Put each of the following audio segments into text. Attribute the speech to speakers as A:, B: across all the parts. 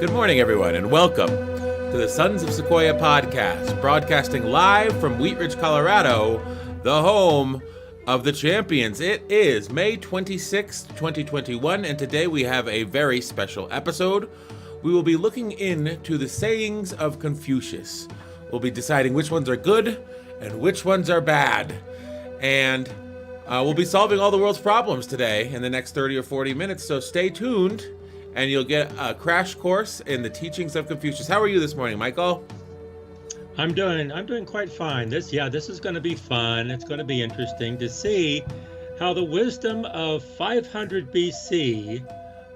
A: Good morning, everyone, and welcome to the Sons of Sequoia podcast, broadcasting live from Wheat Ridge, Colorado, the home of the champions. It is May 26th, 2021, and today we have a very special episode. We will be looking into the sayings of Confucius. We'll be deciding which ones are good and which ones are bad. And we'll be solving all the world's problems today in the next 30 or 40 minutes, so stay tuned. And you'll get a crash course in the teachings of Confucius. How are you this morning, Michael?
B: I'm doing quite fine. This is going to be fun. It's going to be interesting to see how the wisdom of 500 BC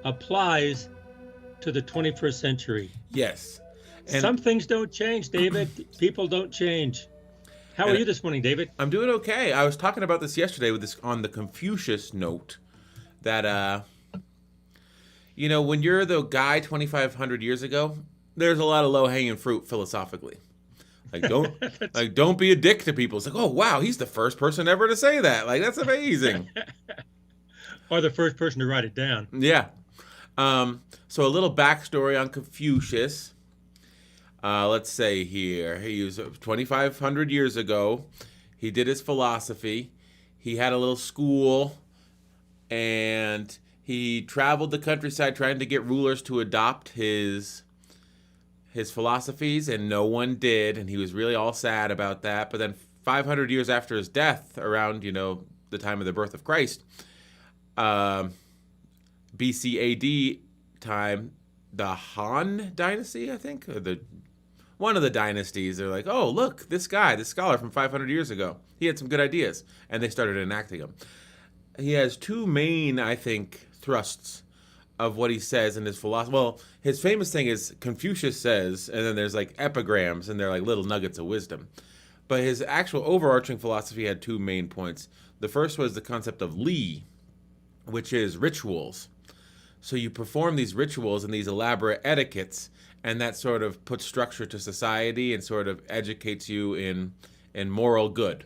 B: applies to the 21st century.
A: Yes.
B: And some things don't change, David. People don't change. How are you this morning, David?
A: I'm doing okay. I was talking about this yesterday with this on the Confucius note that when you're the guy 2,500 years ago, there's a lot of low-hanging fruit philosophically. Don't be a dick to people. It's like, oh, wow, he's the first person ever to say that. Like, that's amazing.
B: Or the first person to write it down.
A: Yeah. So a little backstory on Confucius. Let's say here, he was 2,500 years ago. He did his philosophy. He had a little school, and he traveled the countryside trying to get rulers to adopt his philosophies, and no one did, and he was really all sad about that. But then 500 years after his death, around, the time of the birth of Christ, BC AD time, the Han dynasty, I think, or one of the dynasties, they're like, oh, look, this scholar from 500 years ago, he had some good ideas, and they started enacting them. He has two main, I think, thrusts of what he says in his philosophy. Well, his famous thing is Confucius says, and then there's like epigrams, and they're like little nuggets of wisdom. But his actual overarching philosophy had two main points. The first was the concept of li, which is rituals. So you perform these rituals and these elaborate etiquettes, and that sort of puts structure to society and sort of educates you in moral good.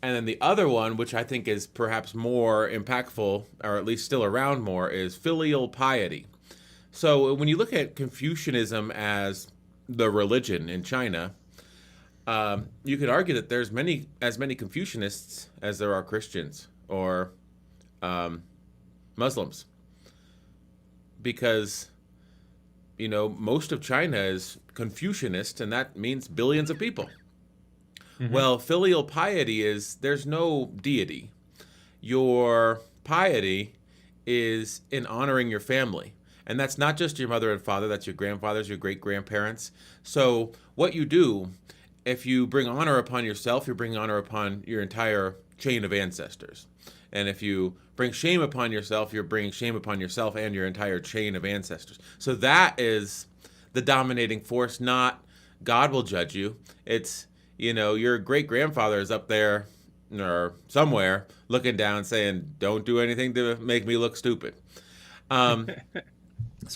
A: And then the other one, which I think is perhaps more impactful, or at least still around more, is filial piety. So when you look at Confucianism as the religion in China, you could argue that there's as many Confucianists as there are Christians or Muslims. Because, most of China is Confucianist, and that means billions of people. Mm-hmm. Well, filial piety is there's no deity. Your piety is in honoring your family. And that's not just your mother and father, that's your grandfathers, your great-grandparents. So what you do, if you bring honor upon yourself, you're bringing honor upon your entire chain of ancestors. And if you bring shame upon yourself, you're bringing shame upon yourself and your entire chain of ancestors. So that is the dominating force, not God will judge you. It's your great-grandfather is up there or somewhere looking down saying, don't do anything to make me look stupid. So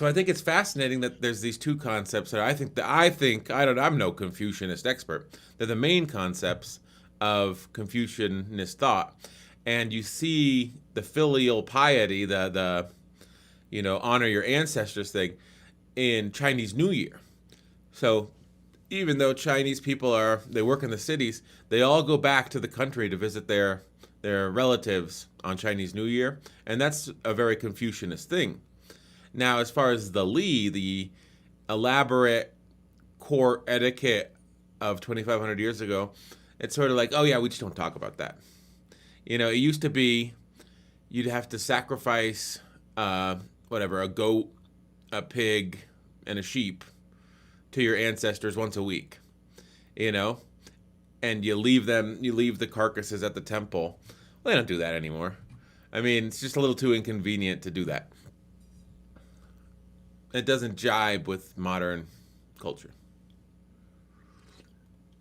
A: I think it's fascinating that there's these two concepts that I'm no Confucianist expert. They're the main concepts of Confucianist thought. And you see the filial piety, the honor your ancestors thing in Chinese New Year. So even though Chinese people they work in the cities, they all go back to the country to visit their relatives on Chinese New Year, and that's a very Confucianist thing. Now, as far as the li, the elaborate court etiquette of 2,500 years ago, it's sort of like, oh yeah, we just don't talk about that. It used to be you'd have to sacrifice a goat, a pig, and a sheep to your ancestors once a week, and you leave the carcasses at the temple. Well, they don't do that anymore. I mean, it's just a little too inconvenient to do that. It doesn't jibe with modern culture.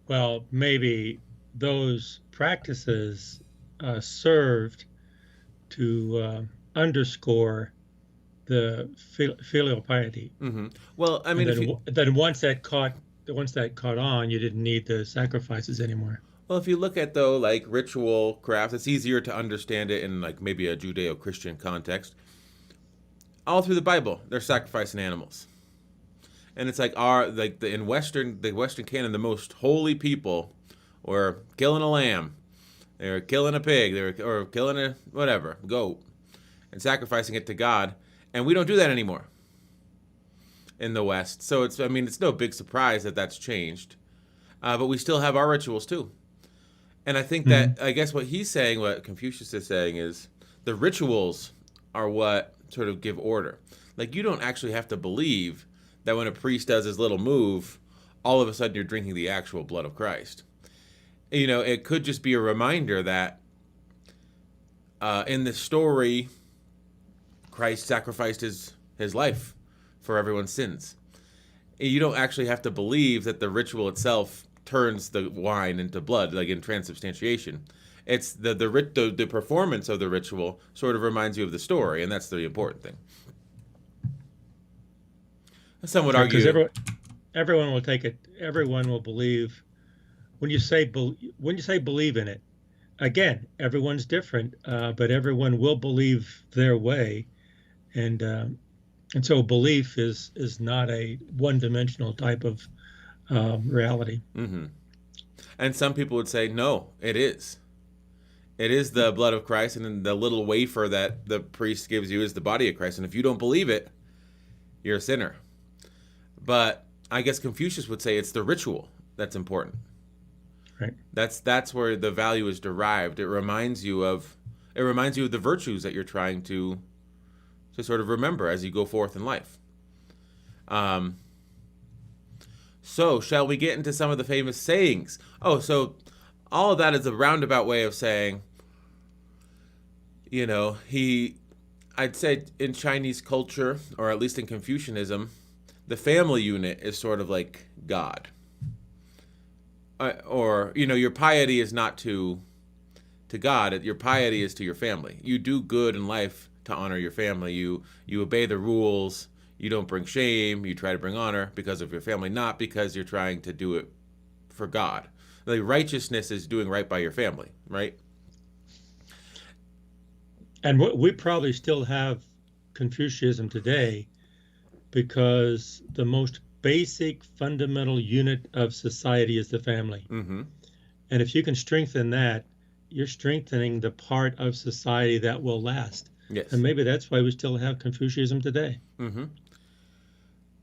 B: Well, maybe those practices served to underscore the filial piety.
A: Mm-hmm. Well, I mean,
B: then once that caught on, you didn't need the sacrifices anymore.
A: Well, if you look at, though, like ritual crafts, it's easier to understand it in like maybe a Judeo-Christian context. all through the Bible, they're sacrificing animals. And it's like in the Western canon, the most holy people were killing a lamb, they were killing a pig, or killing a whatever goat, and sacrificing it to God. And we don't do that anymore in the West. So it's no big surprise that that's changed, but we still have our rituals too. And I think that I guess what Confucius is saying is the rituals are what sort of give order. Like, you don't actually have to believe that when a priest does his little move, all of a sudden you're drinking the actual blood of Christ. It could just be a reminder that in the story, Christ sacrificed his life for everyone's sins. You don't actually have to believe that the ritual itself turns the wine into blood, like in transubstantiation. It's the performance of the ritual sort of reminds you of the story, and that's the important thing. Some would argue
B: because everyone will take it. Everyone will believe when you say believe in it. Again, everyone's different, but everyone will believe their way, and so belief is not a one-dimensional type of reality.
A: Mm-hmm. And some people would say, no, it is. It is the blood of Christ, and then the little wafer that the priest gives you is the body of Christ. And if you don't believe it, you're a sinner. But I guess Confucius would say it's the ritual that's important.
B: Right.
A: That's where the value is derived. It reminds you of the virtues that you're trying to sort of remember as you go forth in life. So shall we get into some of the famous sayings? Oh, so all of that is a roundabout way of saying, I'd say in Chinese culture, or at least in Confucianism, the family unit is sort of like God. Your piety is not to God. Your piety is to your family. You do good in life to honor your family. You obey the rules. You don't bring shame. You try to bring honor because of your family, not because you're trying to do it for God. Like, righteousness is doing right by your family, right?
B: And we probably still have Confucianism today because the most basic fundamental unit of society is the family.
A: Mm-hmm.
B: And if you can strengthen that, you're strengthening the part of society that will last.
A: Yes.
B: And maybe that's why we still have Confucianism today.
A: Mm-hmm.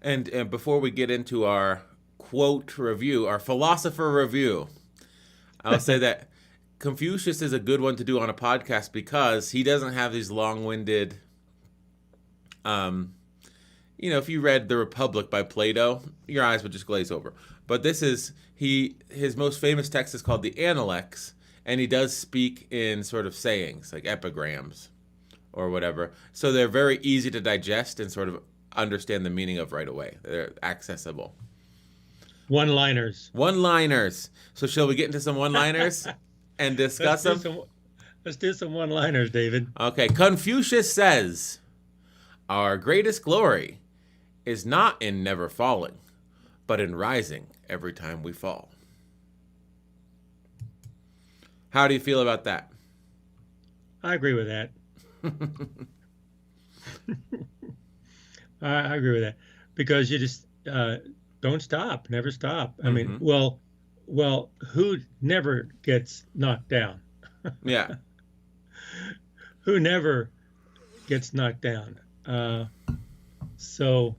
A: And before we get into our quote review, our philosopher review, I'll say that Confucius is a good one to do on a podcast because he doesn't have these long-winded, if you read The Republic by Plato, your eyes would just glaze over. But his most famous text is called the Analects, and he does speak in sort of sayings, like epigrams or whatever. So they're very easy to digest and sort of understand the meaning of right away. They're accessible.
B: One-liners.
A: One-liners. So shall we get into some one-liners and discuss them?
B: Let's do some one-liners, David.
A: Okay. Confucius says, our greatest glory is not in never falling, but in rising every time we fall. How do you feel about that?
B: I agree with that. I agree with that because you just don't stop, never stop. I mean, well, who never gets knocked down?
A: Yeah.
B: Who never gets knocked down? So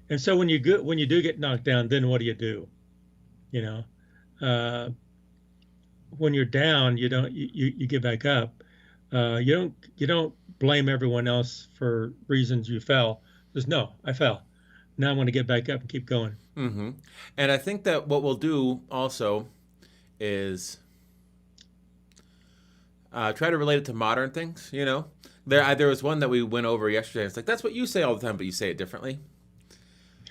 B: when you do get knocked down, then what do you do? When you're down, you get back up. You don't blame everyone else for reasons you fell. Just no, I fell. Now I'm going to get back up and keep going.
A: Mm-hmm. And I think that what we'll do also is try to relate it to modern things. There was one that we went over yesterday. It's like, that's what you say all the time, but you say it differently.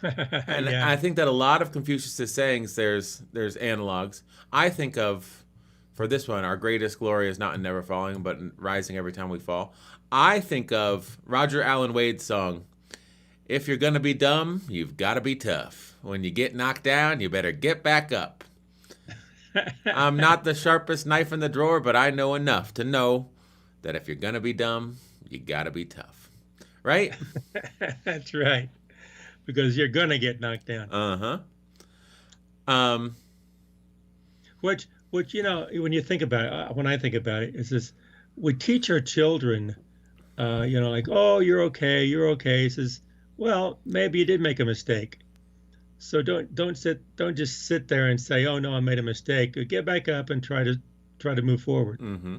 A: And
B: Yeah.
A: I think that a lot of Confucius' sayings, there's analogs. I think of, for this one, our greatest glory is not in never falling, but in rising every time we fall. I think of Roger Allen Wade's song, if you're going to be dumb, you've got to be tough. When you get knocked down, you better get back up. I'm not the sharpest knife in the drawer, but I know enough to know that if you're going to be dumb, you got to be tough. right?
B: That's right. Because you're gonna get knocked down.
A: Uh-huh. Um,
B: Which when you think about it, when I think about it, is this: we teach our children, like, oh, you're okay. He says, well, maybe you did make a mistake. So don't just sit there and say, oh no, I made a mistake. Get back up and try to move forward.
A: mm-hmm.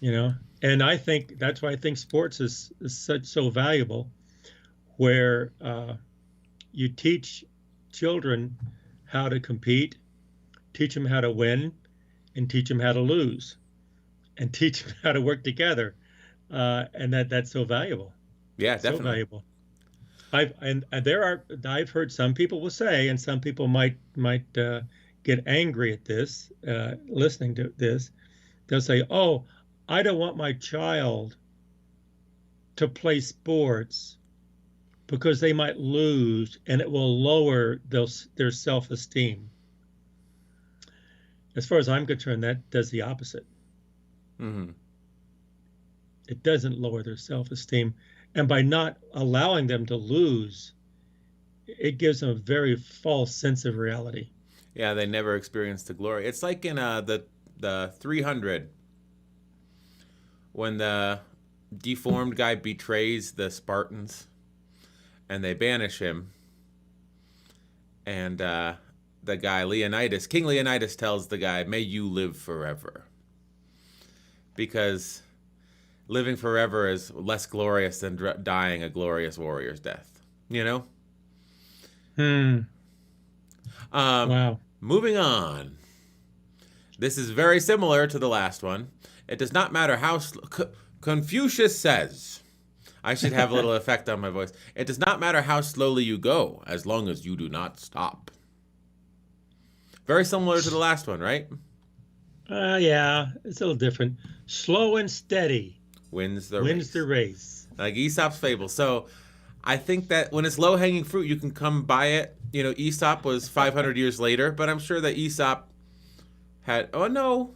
B: You know, and I think that's why I think sports is so valuable, where you teach children how to compete, teach them how to win, and teach them how to lose, and teach them how to work together, and that's so valuable,
A: Yeah,
B: so
A: definitely.
B: valuable. I've heard some people will say, and some people might get angry at this, listening to this. They'll say, "Oh, I don't want my child to play sports because they might lose, and it will lower their self-esteem." As far as I'm concerned, that does the opposite.
A: Mm-hmm.
B: It doesn't lower their self-esteem. And by not allowing them to lose, it gives them a very false sense of reality.
A: Yeah, they never experienced the glory. It's like in the 300 when the deformed guy betrays the Spartans and they banish him, and the guy King Leonidas tells the guy, "May you live forever," because living forever is less glorious than dying a glorious warrior's death. You know.
B: Hmm. Wow.
A: Moving on. This is very similar to the last one. It does not matter how Confucius says. I should have a little effect on my voice. It does not matter how slowly you go, as long as you do not stop. Very similar to the last one, right?
B: Yeah, it's a little different. Slow and steady
A: Wins the
B: wins
A: race.
B: the race.
A: Like Aesop's fable. So I think that when it's low-hanging fruit, you can come by it. You know, Aesop was 500 years later, but I'm sure that Aesop had... Oh, no.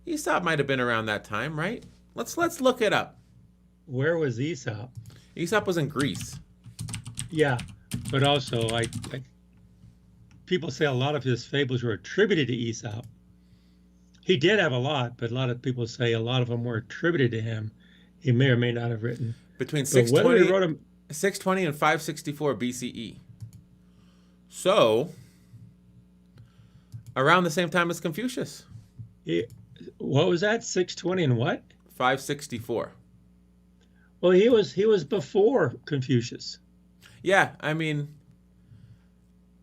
A: Aesop might have been around that time, right? Let's look it up.
B: Where was Aesop?
A: Aesop was in Greece.
B: Yeah, but also people say a lot of his fables were attributed to Aesop. He did have a lot, but a lot of people say a lot of them were attributed to him. He may or may not have written.
A: Between
B: But whether he wrote them,
A: 620 and 564 BCE. So, around the same time as Confucius.
B: what was that? 620 and what?
A: 564.
B: Well, he was before Confucius.
A: Yeah, I mean,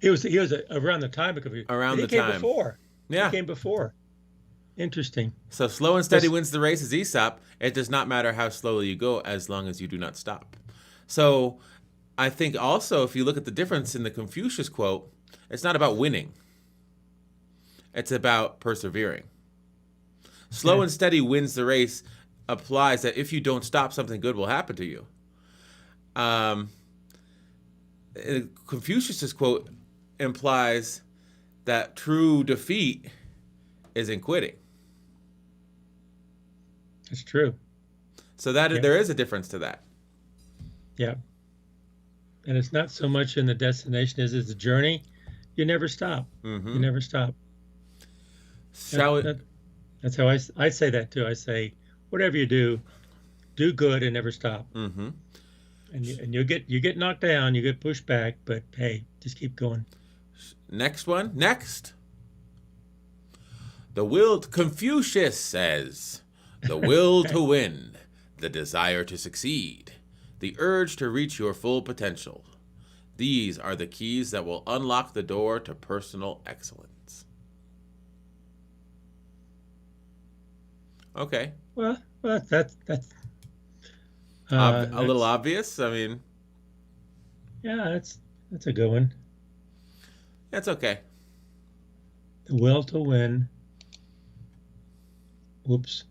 B: He was around the time of Confucius.
A: around
B: He
A: the
B: came
A: time.
B: before.
A: Yeah.
B: He came before. Interesting.
A: So slow and steady
B: This-
A: wins the race is Aesop. It does not matter how slowly you go as long as you do not stop. So I think also if you look at the difference in the Confucius quote, it's not about winning. It's about persevering. Slow
B: Okay.
A: and steady wins the race applies that if you don't stop, something good will happen to you. Confucius's quote implies that true defeat is in quitting.
B: That's true.
A: So that
B: Yeah.
A: there is a difference to that.
B: Yeah. And it's not so much in the destination as it's the journey. You never stop.
A: Mm-hmm.
B: You never stop.
A: Shall it?
B: That's how I say that too. I say, whatever you do good and never stop.
A: Mm-hmm.
B: And you get knocked down, you get pushed back, but hey, just keep going.
A: Next one. Next. The will. Confucius says, the will to win, the desire to succeed, the urge to reach your full potential. These are the keys that will unlock the door to personal excellence. Okay.
B: Well, that's
A: A little obvious. I mean,
B: yeah, that's a good one.
A: that's okay.
B: The will to win. Whoops.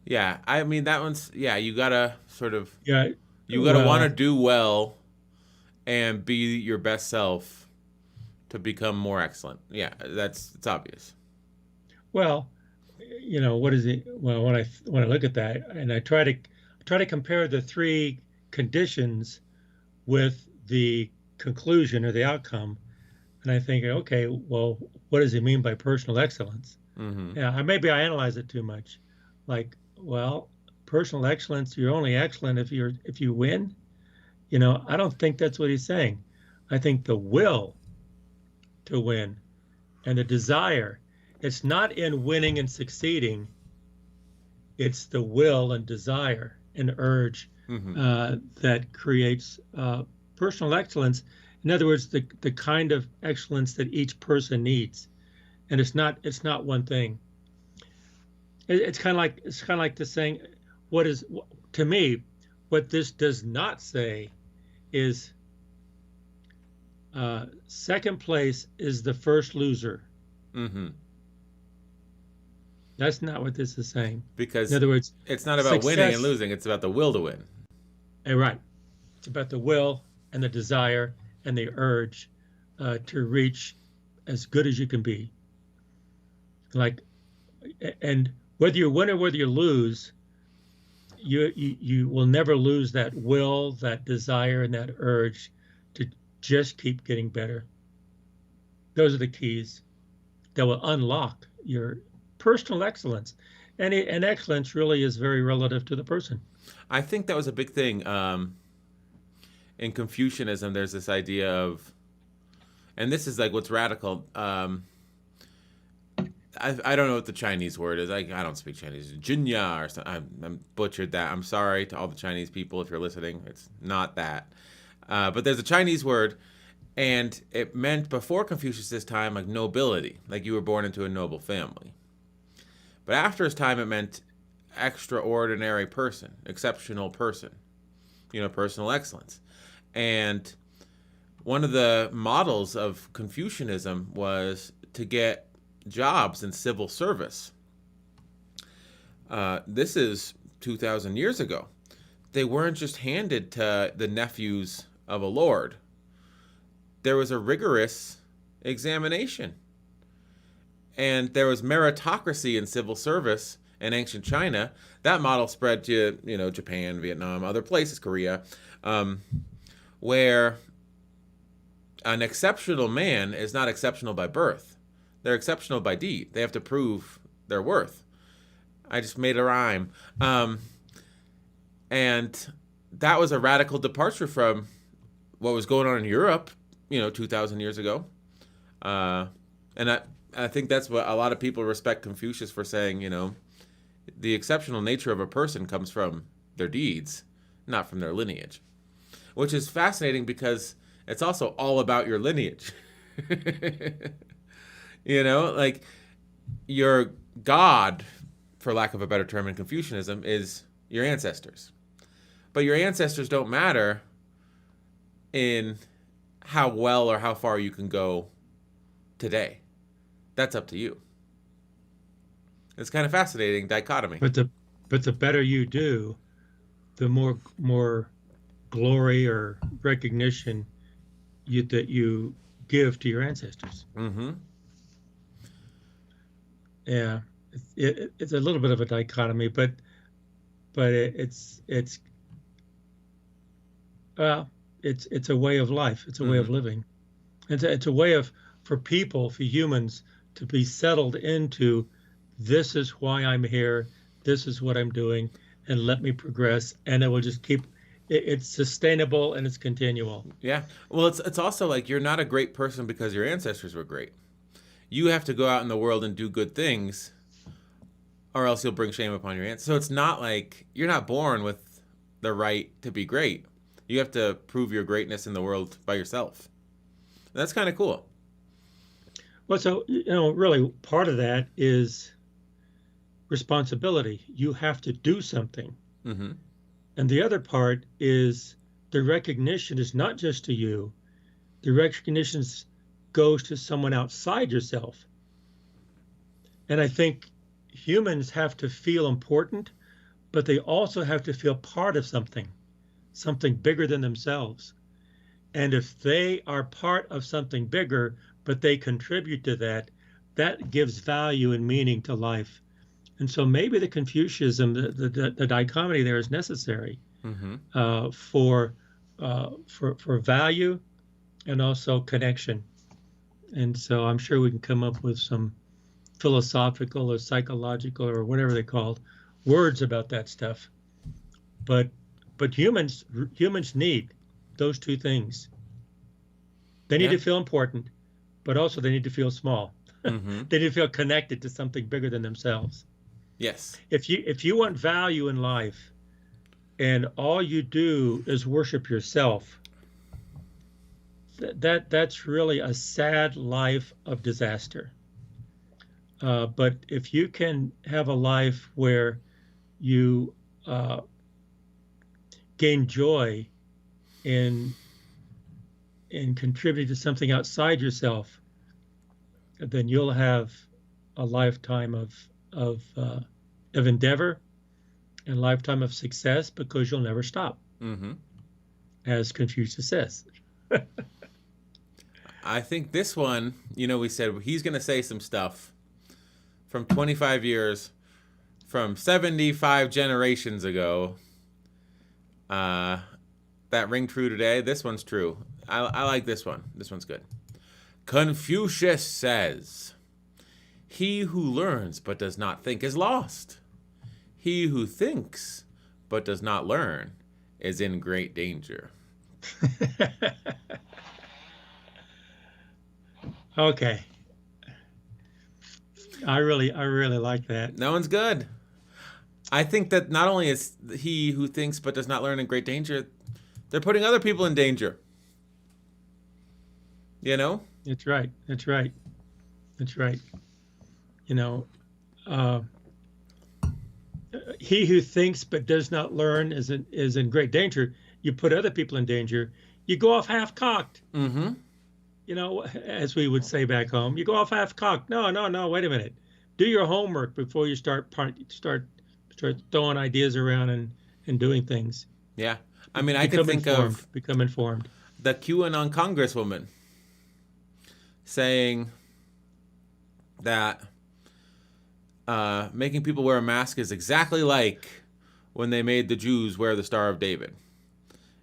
A: Yeah, I mean that one's you gotta sort of
B: Yeah.
A: you gotta
B: Well,
A: want to do well and be your best self to become more excellent. Yeah, it's obvious.
B: Well, what is it? Well, when I look at that and I try to compare the three conditions with the conclusion or the outcome, and I think, okay, well, what does he mean by personal excellence?
A: Mm-hmm.
B: Yeah, maybe I analyze it too much. Like, well, personal excellence, you're only excellent if you win. I don't think that's what he's saying. I think the will to win and the desire, it's not in winning and succeeding, it's the will and desire and urge
A: Mm-hmm.
B: that creates personal excellence. In other words, the kind of excellence that each person needs, and it's not one thing. It's kind of like the saying, what is to me, what this does not say is second place is the first loser.
A: Mm-hmm.
B: That's not what this is saying. In
A: Because
B: other words,
A: it's not about winning and
B: success,
A: losing, it's about the will to win.
B: right. It's about the will and the desire and the urge to reach as good as you can be. Like, and whether you win or whether you lose, you will never lose that will, that desire, and that urge to just keep getting better. Those are the keys that will unlock your personal excellence. And excellence really is very relative to the person.
A: I think that was a big thing. In Confucianism, there's this idea of, and this is like what's radical. I don't know what the Chinese word is. I don't speak Chinese. Jinya or something. I'm butchered that. I'm sorry to all the Chinese people if you're listening. It's not that. But there's a Chinese word, and it meant before Confucius' time like nobility, like you were born into a noble family. But after his time, it meant extraordinary person, exceptional person, personal excellence. And one of the models of Confucianism was to get jobs in civil service. This is 2,000 years ago. They weren't just handed to the nephews of a lord. There was a rigorous examination. And there was meritocracy in civil service in ancient China. That model spread to, Japan, Vietnam, other places, Korea, where an exceptional man is not exceptional by birth. They're exceptional by deed. They have to prove their worth. I just made a rhyme. And that was a radical departure from what was going on in Europe, 2,000 years ago. And I think that's what a lot of people respect Confucius for saying, the exceptional nature of a person comes from their deeds, not from their lineage. Which is fascinating because it's also all about your lineage. Like your God, for lack of a better term in Confucianism, is your ancestors. But your ancestors don't matter in how well or how far you can go today. That's up to you. It's kind of fascinating dichotomy.
B: But the better you do, the more glory or recognition that you give to your ancestors.
A: Mm-hmm.
B: Yeah, it's a little bit of a dichotomy, but it's a way of life. It's a way of living. It's a way for people, for humans, to be settled into, this is why I'm here, this is what I'm doing, and let me progress, and it will just keep. It's sustainable and it's continual.
A: Yeah. Well, it's also like you're not a great person because your ancestors were great. You have to go out in the world and do good things, or else you'll bring shame upon your ancestors. So it's not like you're not born with the right to be great. You have to prove your greatness in the world by yourself. That's kind of cool.
B: Well, so, really part of that is responsibility. You have to do something.
A: Mm-hmm.
B: And the other part is the recognition is not just to you. The recognition goes to someone outside yourself. And I think humans have to feel important, but they also have to feel part of something bigger than themselves. And if they are part of something bigger, but they contribute to that, that gives value and meaning to life. And so maybe the Confucianism, the dichotomy there is necessary
A: Mm-hmm.
B: For value and also connection. And so I'm sure we can come up with some philosophical or psychological or whatever they called words about that stuff. But humans need those two things. They need
A: Yeah.
B: to feel important, but also they need to feel small.
A: Mm-hmm.
B: They need to feel connected to something bigger than themselves.
A: Yes.
B: If you want value in life and all you do is worship yourself, that's really a sad life of disaster. But if you can have a life where you gain joy in contributing to something outside yourself, then you'll have a lifetime of endeavor and lifetime of success, because you'll never stop,
A: Mm-hmm.
B: as Confucius says.
A: I think this one, we said he's going to say some stuff from 25 years, from 75 generations ago, that ring true today. This one's true. I like this one. This one's good. Confucius says, "He who learns but does not think is lost. He who thinks but does not learn is in great danger."
B: Okay. I really like that.
A: That one's good. I think that not only is he who thinks but does not learn in great danger, they're putting other people in danger.
B: That's right. That's right. That's right. You know, uh, he who thinks but does not learn is in great danger. You put other people in danger. You go off half cocked.
A: Mm-hmm.
B: As we would say back home, you go off half cocked. No. Wait a minute. Do your homework before you start throwing ideas around and doing things.
A: Yeah. I mean, I could think of
B: become informed.
A: the QAnon congresswoman saying that making people wear a mask is exactly like when they made the Jews wear the Star of David.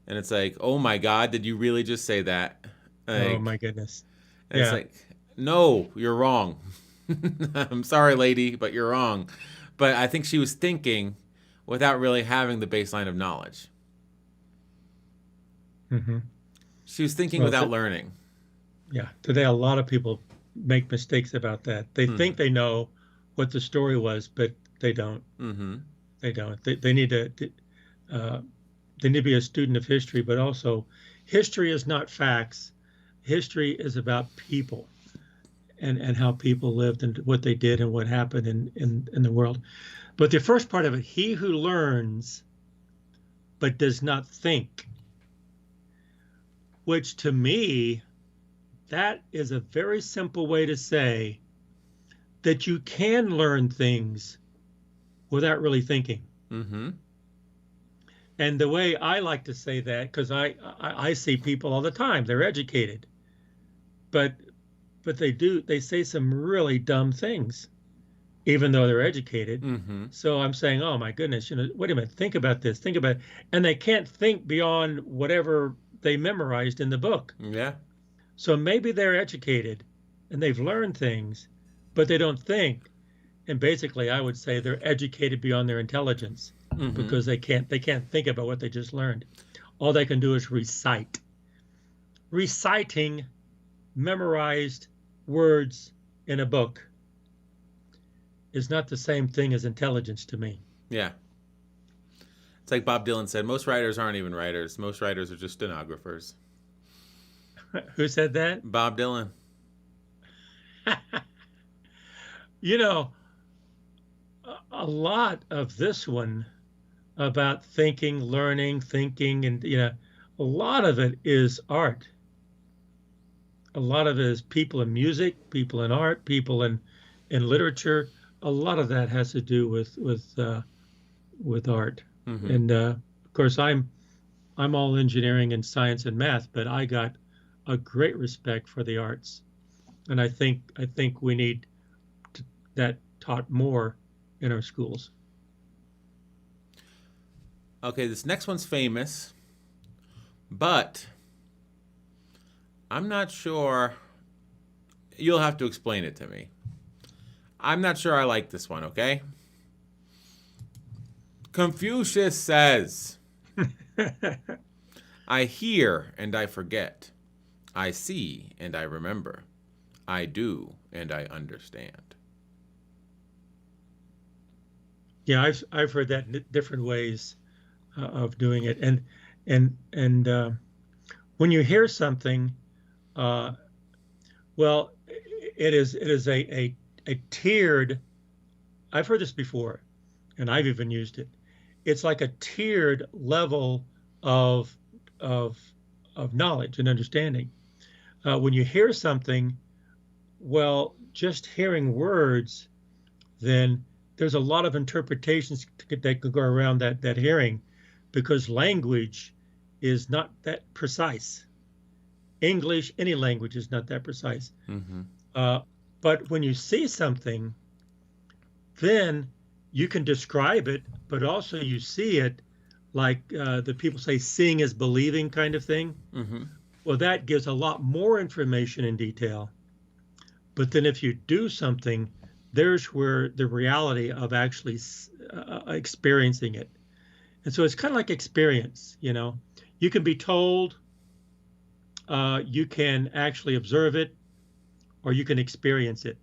A: And it's like, oh my God, did you really just say that?
B: Oh my goodness.
A: And it's like, no, you're wrong. I'm sorry, lady, but you're wrong. But I think she was thinking without really having the baseline of knowledge.
B: Mm-hmm.
A: She was thinking without learning.
B: Yeah. Today, a lot of people make mistakes about that. They think they know what the story was, but they don't.
A: Mm-hmm.
B: They don't. They need to be a student of history, but also history is not facts. History is about people and how people lived and what they did and what happened in the world. But the first part of it, he who learns but does not think, which to me, that is a very simple way to say that you can learn things without really thinking.
A: Mm-hmm.
B: And the way I like to say that, because I see people all the time, they're educated, but they say some really dumb things, even though they're educated.
A: Mm-hmm.
B: So I'm saying, oh my goodness, wait a minute, think about this, and they can't think beyond whatever they memorized in the book.
A: Yeah.
B: So maybe they're educated and they've learned things, but they don't think. And basically, I would say they're educated beyond their intelligence, because they can't think about what they just learned. All they can do is recite. Reciting memorized words in a book is not the same thing as intelligence to me.
A: Yeah. It's like Bob Dylan said, most writers aren't even writers. Most writers are just stenographers.
B: Who said that?
A: Bob Dylan.
B: A lot of this one about thinking, learning, thinking, and a lot of it is art. A lot of it is people in music, people in art, people in literature. A lot of that has to do with art.
A: Mm-hmm.
B: And of course, I'm all engineering and science and math, but I got a great respect for the arts, and I think we need that taught more in our schools.
A: Okay, this next one's famous, but I'm not sure. You'll have to explain it to me. I'm not sure I like this one, okay? Confucius says, I hear and I forget. I see and I remember. I do and I understand.
B: Yeah, I've heard that in different ways of doing it, and when you hear something, uh, well, it is a tiered. I've heard this before, and I've even used it. It's like a tiered level of of of knowledge and understanding. When you hear something, well, just hearing words, then there's a lot of interpretations that could go around that hearing, because language is not that precise. English, any language is not that precise.
A: Mm-hmm.
B: Uh, but when you see something, then you can describe it, but also you see it, like the people say, seeing is believing kind of thing.
A: Mm-hmm.
B: Well, that gives a lot more information in detail. But then if you do something, there's where the reality of actually experiencing it. And so it's kind of like experience, you know. You can be told, you can actually observe it, or you can experience it.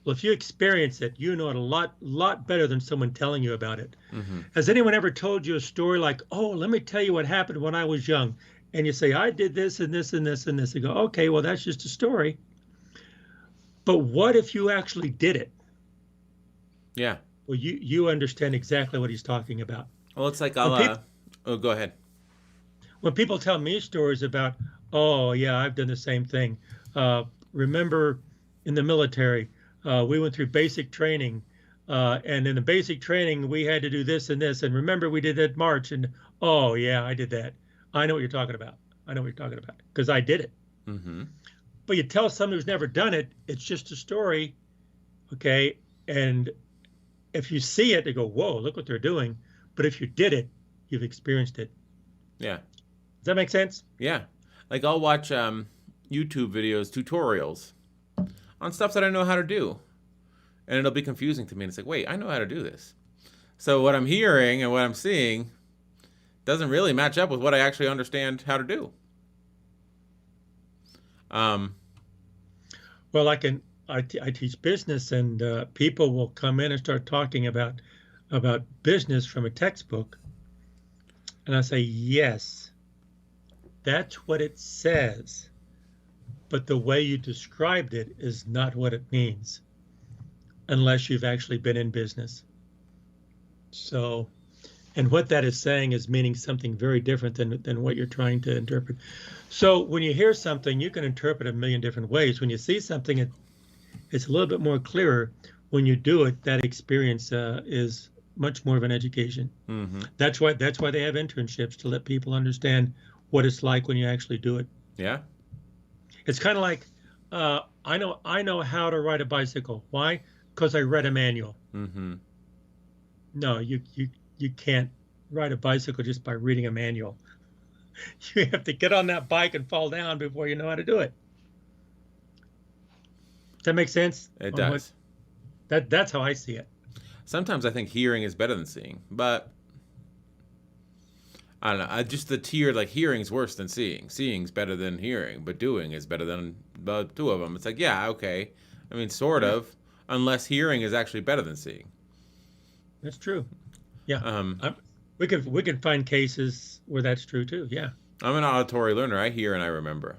B: Well, if you experience it, you know it a lot better than someone telling you about it.
A: Mm-hmm.
B: Has anyone ever told you a story like, oh, let me tell you what happened when I was young? And you say, I did this and this and this and this. You go, okay, well, that's just a story. But what if you actually did it?
A: Yeah.
B: Well, you understand exactly what he's talking about.
A: Well, it's like oh, go ahead.
B: When people tell me stories about, oh, yeah, I've done the same thing. Remember in the military, we went through basic training. And in the basic training, we had to do this and this. And remember, we did that march. And, oh, yeah, I did that. I know what you're talking about. I know what you're talking about because I did it.
A: Mm-hmm.
B: But you tell someone who's never done it, it's just a story. Okay. And if you see it, they go, whoa, look what they're doing. But if you did it, you've experienced it.
A: Yeah.
B: Does that make sense?
A: Yeah. Like I'll watch YouTube videos, tutorials on stuff that I know how to do. And it'll be confusing to me. And it's like, wait, I know how to do this. So what I'm hearing and what I'm seeing doesn't really match up with what I actually understand how to do.
B: Well, I teach business, and people will come in and start talking about business from a textbook. And I say, yes, that's what it says. But the way you described it is not what it means, unless you've actually been in business. So, and what that is saying is meaning something very different than what you're trying to interpret. So when you hear something, you can interpret a million different ways. When you see something, it's a little bit more clearer. When you do it, that experience is much more of an education.
A: Mm-hmm.
B: That's why they have internships, to let people understand what it's like when you actually do it.
A: Yeah.
B: It's kind of like, I know how to ride a bicycle. Why? Because I read a manual.
A: Mm-hmm.
B: No, you can't ride a bicycle just by reading a manual. You have to get on that bike and fall down before you know how to do it. Does that make sense?
A: It does.
B: That's how I see it.
A: Sometimes I think hearing is better than seeing, but I don't know. Just the tier, like hearing's worse than seeing. Seeing's better than hearing, but doing is better than the two of them. It's like, yeah, okay. I mean, sort of, unless hearing is actually better than seeing.
B: That's true. Yeah. We can find cases where that's true too. Yeah.
A: I'm an auditory learner. I hear and I remember.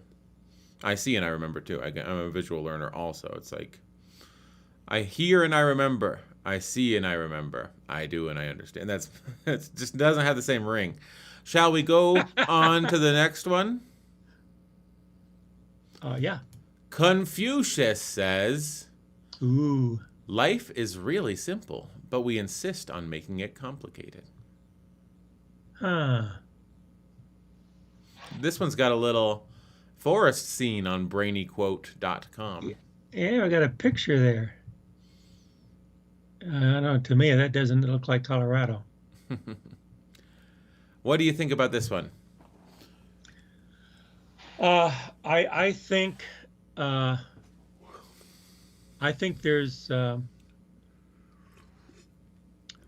A: I see and I remember too. I'm a visual learner also. It's like I hear and I remember. I see and I remember. I do and I understand. It just doesn't have the same ring. Shall we go on to the next one?
B: Yeah.
A: Confucius says,
B: Ooh.
A: life is really simple, but we insist on making it complicated.
B: Huh.
A: This one's got a little forest scene on brainyquote.com.
B: Yeah, I got a picture there. I don't know. To me, that doesn't look like Colorado.
A: What do you think about this one?
B: Uh, I think uh, I think there's a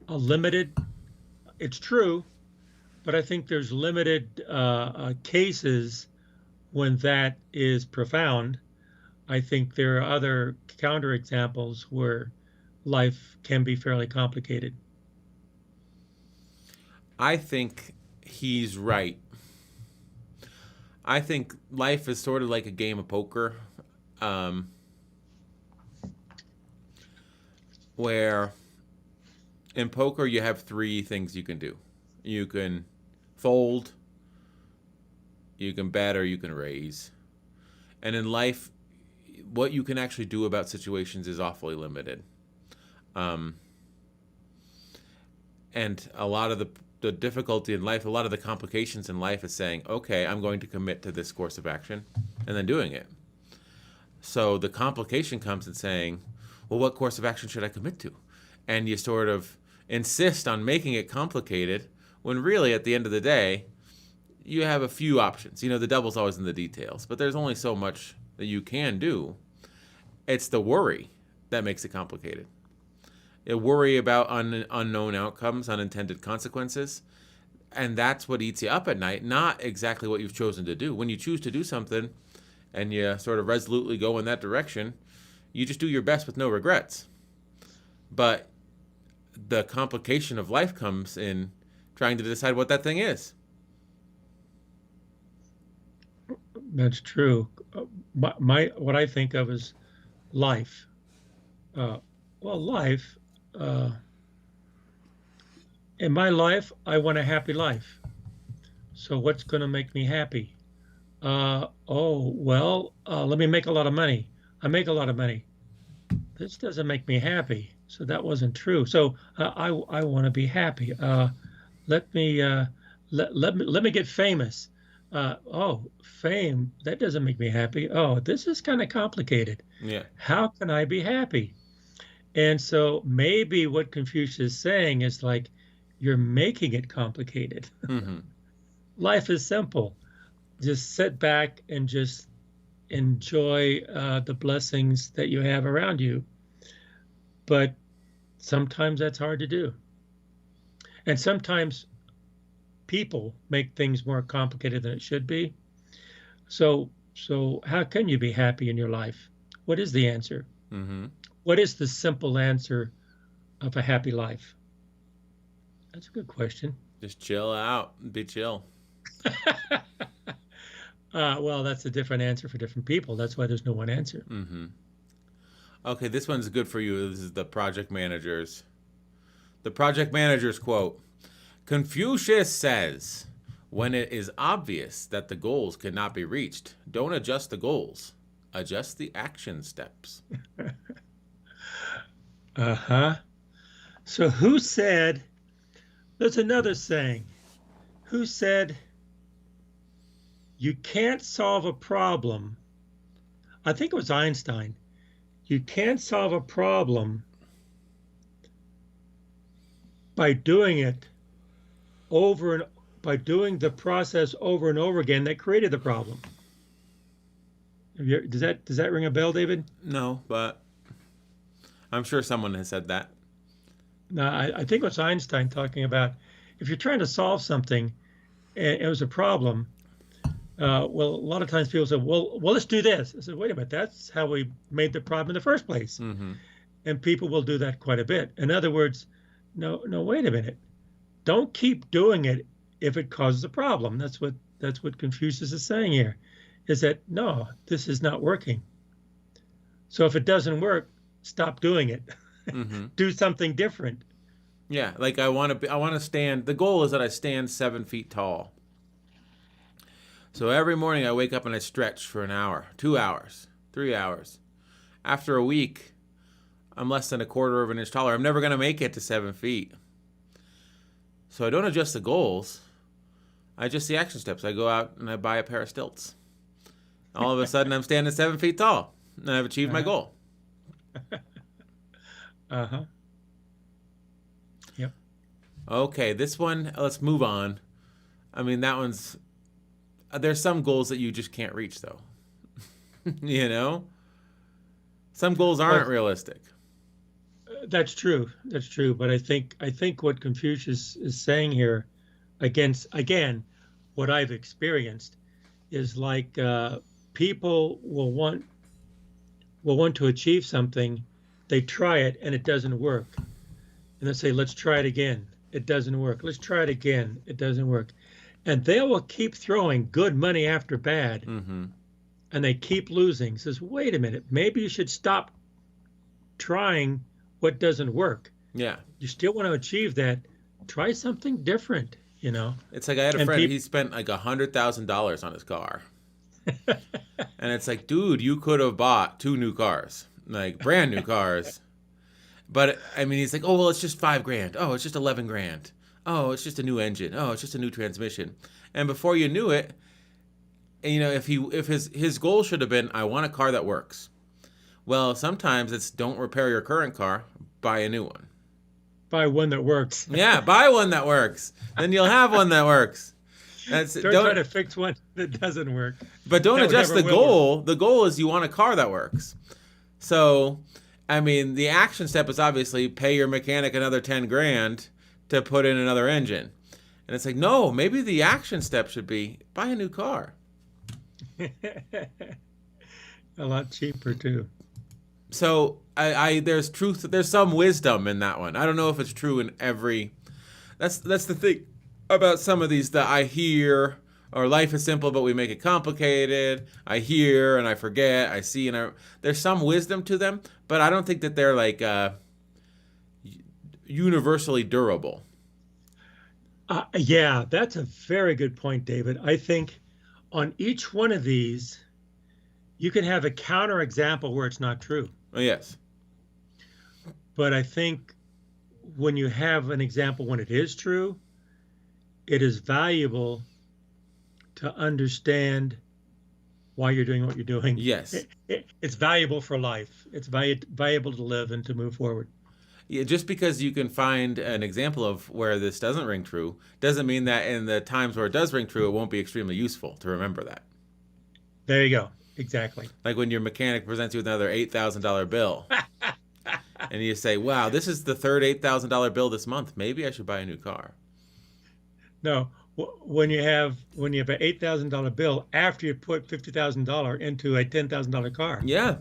B: limited. It's true, but I think there's limited cases when that is profound. I think there are other counterexamples where life can be fairly complicated.
A: I think he's right. I think life is sort of like a game of poker, um, where in poker you have three things you can do. You can fold, you can bet, or you can raise. And in life, what you can actually do about situations is awfully limited. Um, and a lot of the difficulty in life, a lot of the complications in life is saying, okay, I'm going to commit to this course of action, and then doing it. So the complication comes in saying, well, what course of action should I commit to? And you sort of insist on making it complicated when really at the end of the day, you have a few options. You know, the devil's always in the details, but there's only so much that you can do. It's the worry that makes it complicated. You worry about unknown outcomes, unintended consequences, and that's what eats you up at night, not exactly what you've chosen to do. When you choose to do something and you sort of resolutely go in that direction, you just do your best with no regrets. But the complication of life comes in trying to decide what that thing is.
B: That's true. My what I think of is life. Uh, life. Uh, in my life, I want a happy life. So what's going to make me happy? Let me make a lot of money. I make a lot of money. This doesn't make me happy. So that wasn't true. So I want to be happy. Let me let me get famous. Fame, that doesn't make me happy. Oh, this is kind of complicated.
A: Yeah.
B: How can I be happy? And so maybe what Confucius is saying is like, you're making it complicated.
A: Mm-hmm.
B: Life is simple. Just sit back and just enjoy the blessings that you have around you. But sometimes that's hard to do. And sometimes people make things more complicated than it should be. So how can you be happy in your life? What is the answer?
A: Mm-hmm.
B: What is the simple answer of a happy life? That's a good question.
A: Just chill out and be chill.
B: Well, that's a different answer for different people. That's why there's no one answer.
A: Mm-hmm. Okay, this one's good for you. This is the project managers. The project managers quote, Confucius says, when it is obvious that the goals cannot be reached, don't adjust the goals. Adjust the action steps.
B: Uh-huh. So who said, there's another saying, who said you can't solve a problem? I think it was Einstein. You can't solve a problem by doing it by doing the process over and over again that created the problem. Does that ring a bell, David?
A: No, but I'm sure someone has said that.
B: No, I think it was Einstein talking about if you're trying to solve something and it was a problem. A lot of times people say, well, let's do this. I said, wait a minute, that's how we made the problem in the first place.
A: Mm-hmm.
B: And people will do that quite a bit. In other words, no, wait a minute. Don't keep doing it if it causes a problem. That's what Confucius is saying here, is that no, this is not working. So if it doesn't work, stop doing it.
A: Mm-hmm.
B: Do something different.
A: Yeah, like I want to stand. The goal is that I stand 7 feet tall. So every morning I wake up and I stretch for an hour, 2 hours, 3 hours. After a week, I'm less than a quarter of an inch taller. I'm never going to make it to 7 feet. So I don't adjust the goals. I adjust the action steps. I go out and I buy a pair of stilts. All of a sudden I'm standing 7 feet tall and I've achieved my goal.
B: Uh-huh.
A: Okay, this one, let's move on. I mean, that one's, there's some goals that you just can't reach, though. You know? Some goals aren't
B: Well,
A: realistic.
B: that's true. That's true. But I think what Confucius is saying here, again, what I've experienced is like people will want to achieve something, they try it and it doesn't work, and they say, "Let's try it again." It doesn't work. Let's try it again. It doesn't work, and they will keep throwing good money after bad,
A: Mm-hmm.
B: and they keep losing. Says, "Wait a minute, maybe you should stop trying what doesn't work.
A: Yeah.
B: You still want to achieve that? Try something different." You know,
A: It's like I had a
B: and
A: friend,
B: people.
A: he spent like $100,000 on his car. And it's like, dude, you could have bought two new cars, like brand new cars. But I mean, he's like, oh, well, it's just 5 grand. Oh, it's just 11 grand. Oh, it's just a new engine. Oh, it's just a new transmission. And before you knew it, you know, if his goal should have been, I want a car that works. Well, sometimes it's don't repair your current car, buy a new one.
B: Buy one that works.
A: Yeah, buy one that works. Then you'll have one that works. That's
B: Don't try to fix one that doesn't work.
A: but don't
B: That would
A: adjust
B: never
A: the
B: will work.
A: goal. The goal is you want a car that works. So, I mean, the action step is obviously pay your mechanic another 10 grand to put in another engine. And it's like, no, maybe the action step should be buy a new car.
B: A lot cheaper too.
A: So, there's truth, there's some wisdom in that one. I don't know if it's true in every. That's the thing about some of these that I hear, or life is simple but we make it complicated. I hear and I forget, I see there's some wisdom to them, but I don't think that they're like universally durable.
B: Yeah, that's a very good point, David. I think on each one of these, you can have a counterexample where it's not true.
A: Oh, yes.
B: But I think when you have an example when it is true, it is valuable to understand why you're doing what you're doing.
A: Yes.
B: It's valuable for life. It's valuable to live and to move forward.
A: Yeah, just because you can find an example of where this doesn't ring true doesn't mean that in the times where it does ring true, it won't be extremely useful to remember that.
B: There you go. Exactly.
A: Like when your mechanic presents you with another $8,000 bill, and you say, "Wow, this is the third $8,000 bill this month. Maybe I should buy a new car."
B: No, when you have an $8,000 bill after you put $50,000 into a $10,000 car.
A: Yeah.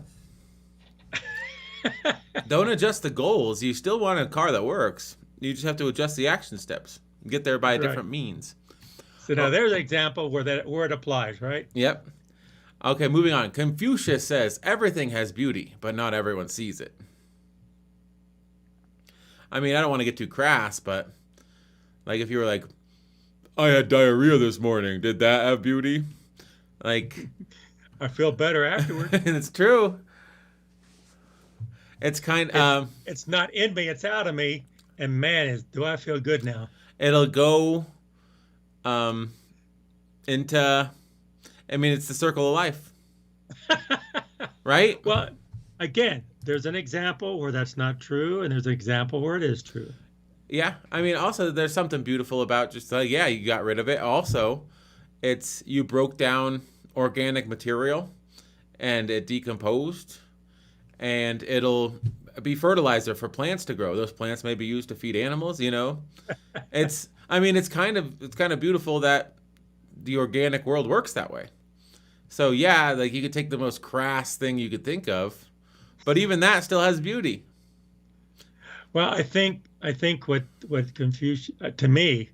A: Don't adjust the goals. You still want a car that works. You just have to adjust the action steps. Get there by a
B: Right.
A: different means.
B: So now there's an example where it applies, right?
A: Yep. Okay, moving on. Confucius says everything has beauty, but not everyone sees it. I mean, I don't want to get too crass, but like if you were like, I had diarrhea this morning, did that have beauty? Like,
B: I feel better afterward.
A: it's true. It's
B: It's not in me, it's out of me. And man, do I feel good now.
A: it'll go into, I mean, it's the circle of life, right?
B: Well, again, there's an example where that's not true, and there's an example where it is true.
A: Yeah, I mean, also there's something beautiful about just like, yeah, you got rid of it. Also, it's you broke down organic material and it decomposed, and it'll be fertilizer for plants to grow. Those plants may be used to feed animals, you know. I mean, it's kind of beautiful that the organic world works that way. So yeah, like you could take the most crass thing you could think of, but even that still has beauty.
B: Well, I think what Confucius to me,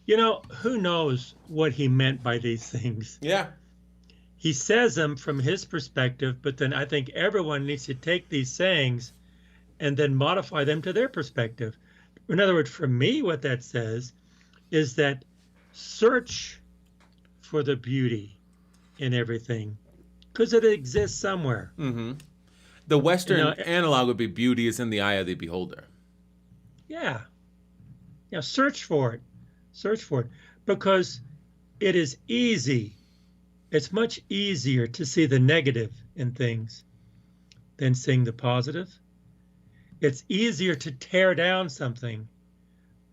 B: who knows what he meant by these things.
A: Yeah.
B: He says them from his perspective, but then I think everyone needs to take these sayings and then modify them to their perspective. In other words, for me, what that says is that search for the beauty in everything because it exists somewhere.
A: Mm-hmm. The Western analog would be beauty is in the eye of the beholder.
B: Yeah. Yeah, search for it. Search for it. Because it is easy. It's much easier to see the negative in things than seeing the positive. It's easier to tear down something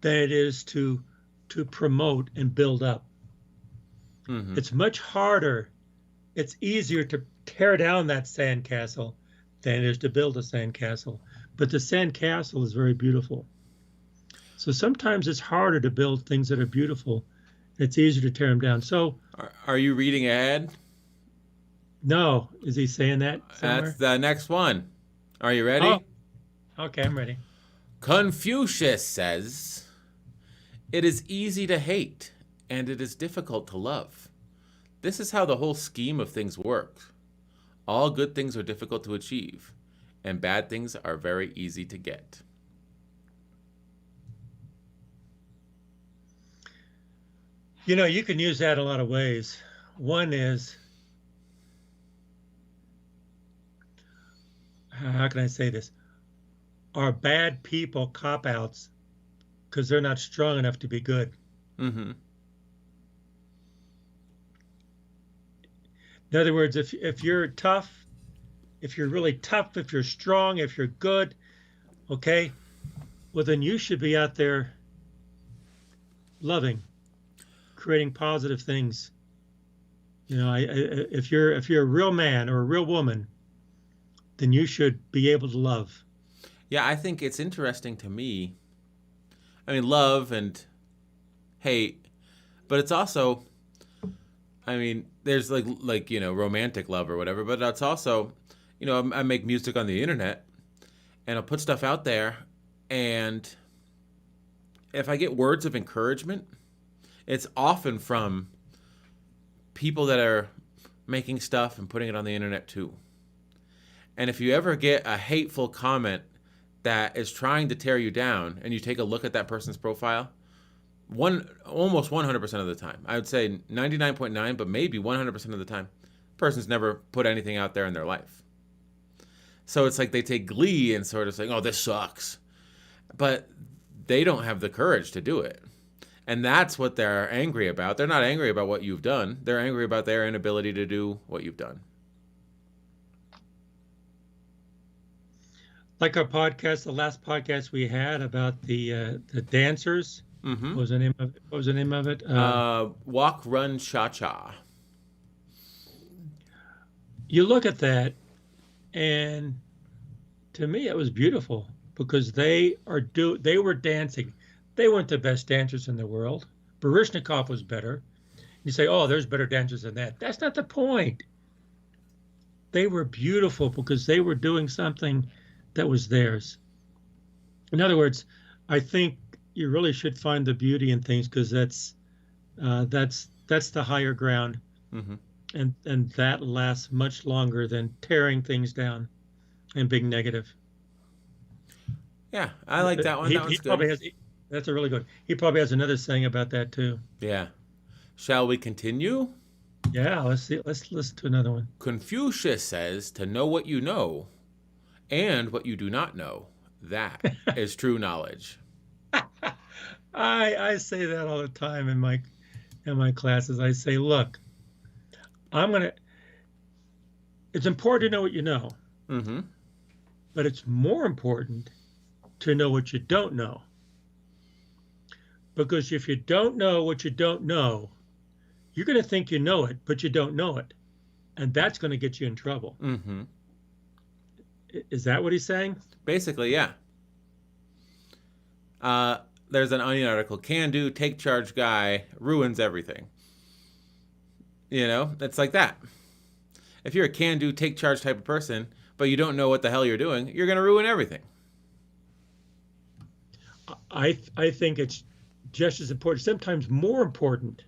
B: than it is to promote and build up.
A: Mm-hmm.
B: It's much harder. It's easier to tear down that sandcastle than it is to build a sandcastle. But the sandcastle is very beautiful. So sometimes it's harder to build things that are beautiful. It's easier to tear them down. So,
A: Are you reading ahead?
B: no, is he saying that
A: That's
B: somewhere?
A: the next one. Are you
B: Oh,
A: ready?
B: okay, I'm ready.
A: Confucius says, "It is easy to hate, and it is difficult to love. This is how the whole scheme of things works. All good things are difficult to achieve, and bad things are very easy to get."
B: You can use that a lot of ways. One is, how can I say this? Are bad people cop outs because they're not strong enough to be good?
A: Mm-hmm.
B: In other words, if you're tough, if you're really tough, if you're strong, if you're good, okay, well then you should be out there loving, creating positive things. If you're a real man or a real woman, then you should be able to love.
A: Yeah, I think it's interesting to me. I mean, love and hate, but it's also, I mean, there's like romantic love or whatever, but it's also, I make music on the internet, and I'll put stuff out there, and if I get words of encouragement, it's often from people that are making stuff and putting it on the internet too. And if you ever get a hateful comment that is trying to tear you down, and you take a look at that person's profile, almost 100% of the time, I would say 99.9, but maybe 100% of the time, the person's never put anything out there in their life. So it's like they take glee in sort of saying, "Oh, this sucks," but they don't have the courage to do it. And that's what they're angry about. They're not angry about what you've done. They're angry about their inability to do what you've done.
B: Like our podcast, the last podcast we had about the dancers.
A: Mm-hmm.
B: What was the name of it? What was the name of it?
A: Walk, run, cha-cha.
B: You look at that, and to me, it was beautiful because they were dancing. They weren't the best dancers in the world. Baryshnikov was better. You say, "Oh, there's better dancers than that." That's not the point. They were beautiful because they were doing something that was theirs. In other words, I think you really should find the beauty in things because that's the higher ground,
A: Mm-hmm.
B: and that lasts much longer than tearing things down and being negative.
A: Yeah, I like that one. That one's
B: He
A: good.
B: probably has. That's a really good. He probably has another saying about that too.
A: Yeah. Shall we continue?
B: Yeah, let's see. Let's listen to another one.
A: Confucius says to know what you know and what you do not know. That is true knowledge.
B: I say that all the time in my classes. I say, look, it's important to know what you know,
A: Mm-hmm.
B: but it's more important to know what you don't know. Because if you don't know what you don't know, you're going to think you know it, but you don't know it. And that's going to get you in trouble.
A: Mm-hmm.
B: Is that what he's saying?
A: Basically, yeah. There's an Onion article, "Can do, take charge guy ruins everything." It's like that. If you're a can do, take charge type of person, but you don't know what the hell you're doing, you're going to ruin everything.
B: I think it's just as important, sometimes more important,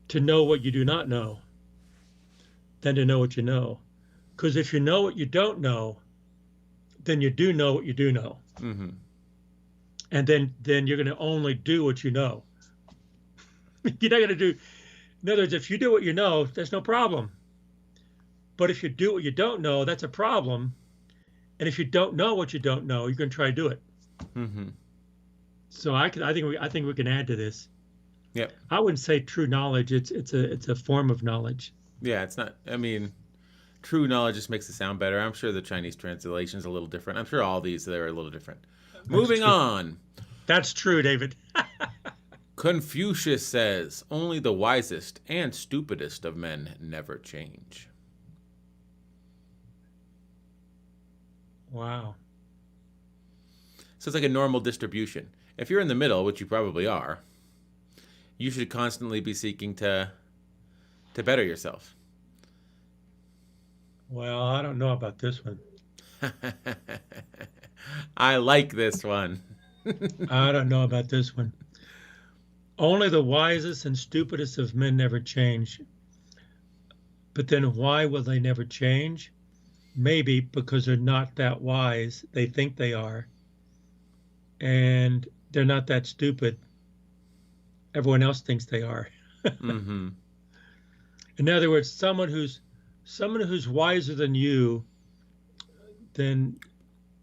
B: to know what you do not know than to know what you know. Because if you know what you don't know, then you do know what you do know.
A: Mm-hmm.
B: And then you're going to only do what you know. You're not going to do, in other words, if you do what you know, there's no problem. But if you do what you don't know, that's a problem. And if you don't know what you don't know, you're going to try to do it.
A: Mm-hmm.
B: So I think we can add to this.
A: Yep.
B: I wouldn't say true knowledge. It's a form of knowledge.
A: Yeah, it's not. I mean, true knowledge just makes it sound better. I'm sure the Chinese translation's a little different. I'm sure all these they're a little different.
B: That's
A: Moving
B: true.
A: on.
B: That's true, David.
A: Confucius says, only the wisest and stupidest of men never change.
B: Wow.
A: So it's like a normal distribution. If you're in the middle, which you probably are, you should constantly be seeking to better yourself.
B: Well, I don't know about this one.
A: I like this one.
B: I don't know about this one. Only the wisest and stupidest of men never change. But then why will they never change? Maybe because they're not that wise. They think they are. And they're not that stupid. Everyone else thinks they are.
A: Mm-hmm.
B: In other words, someone who's wiser than you, then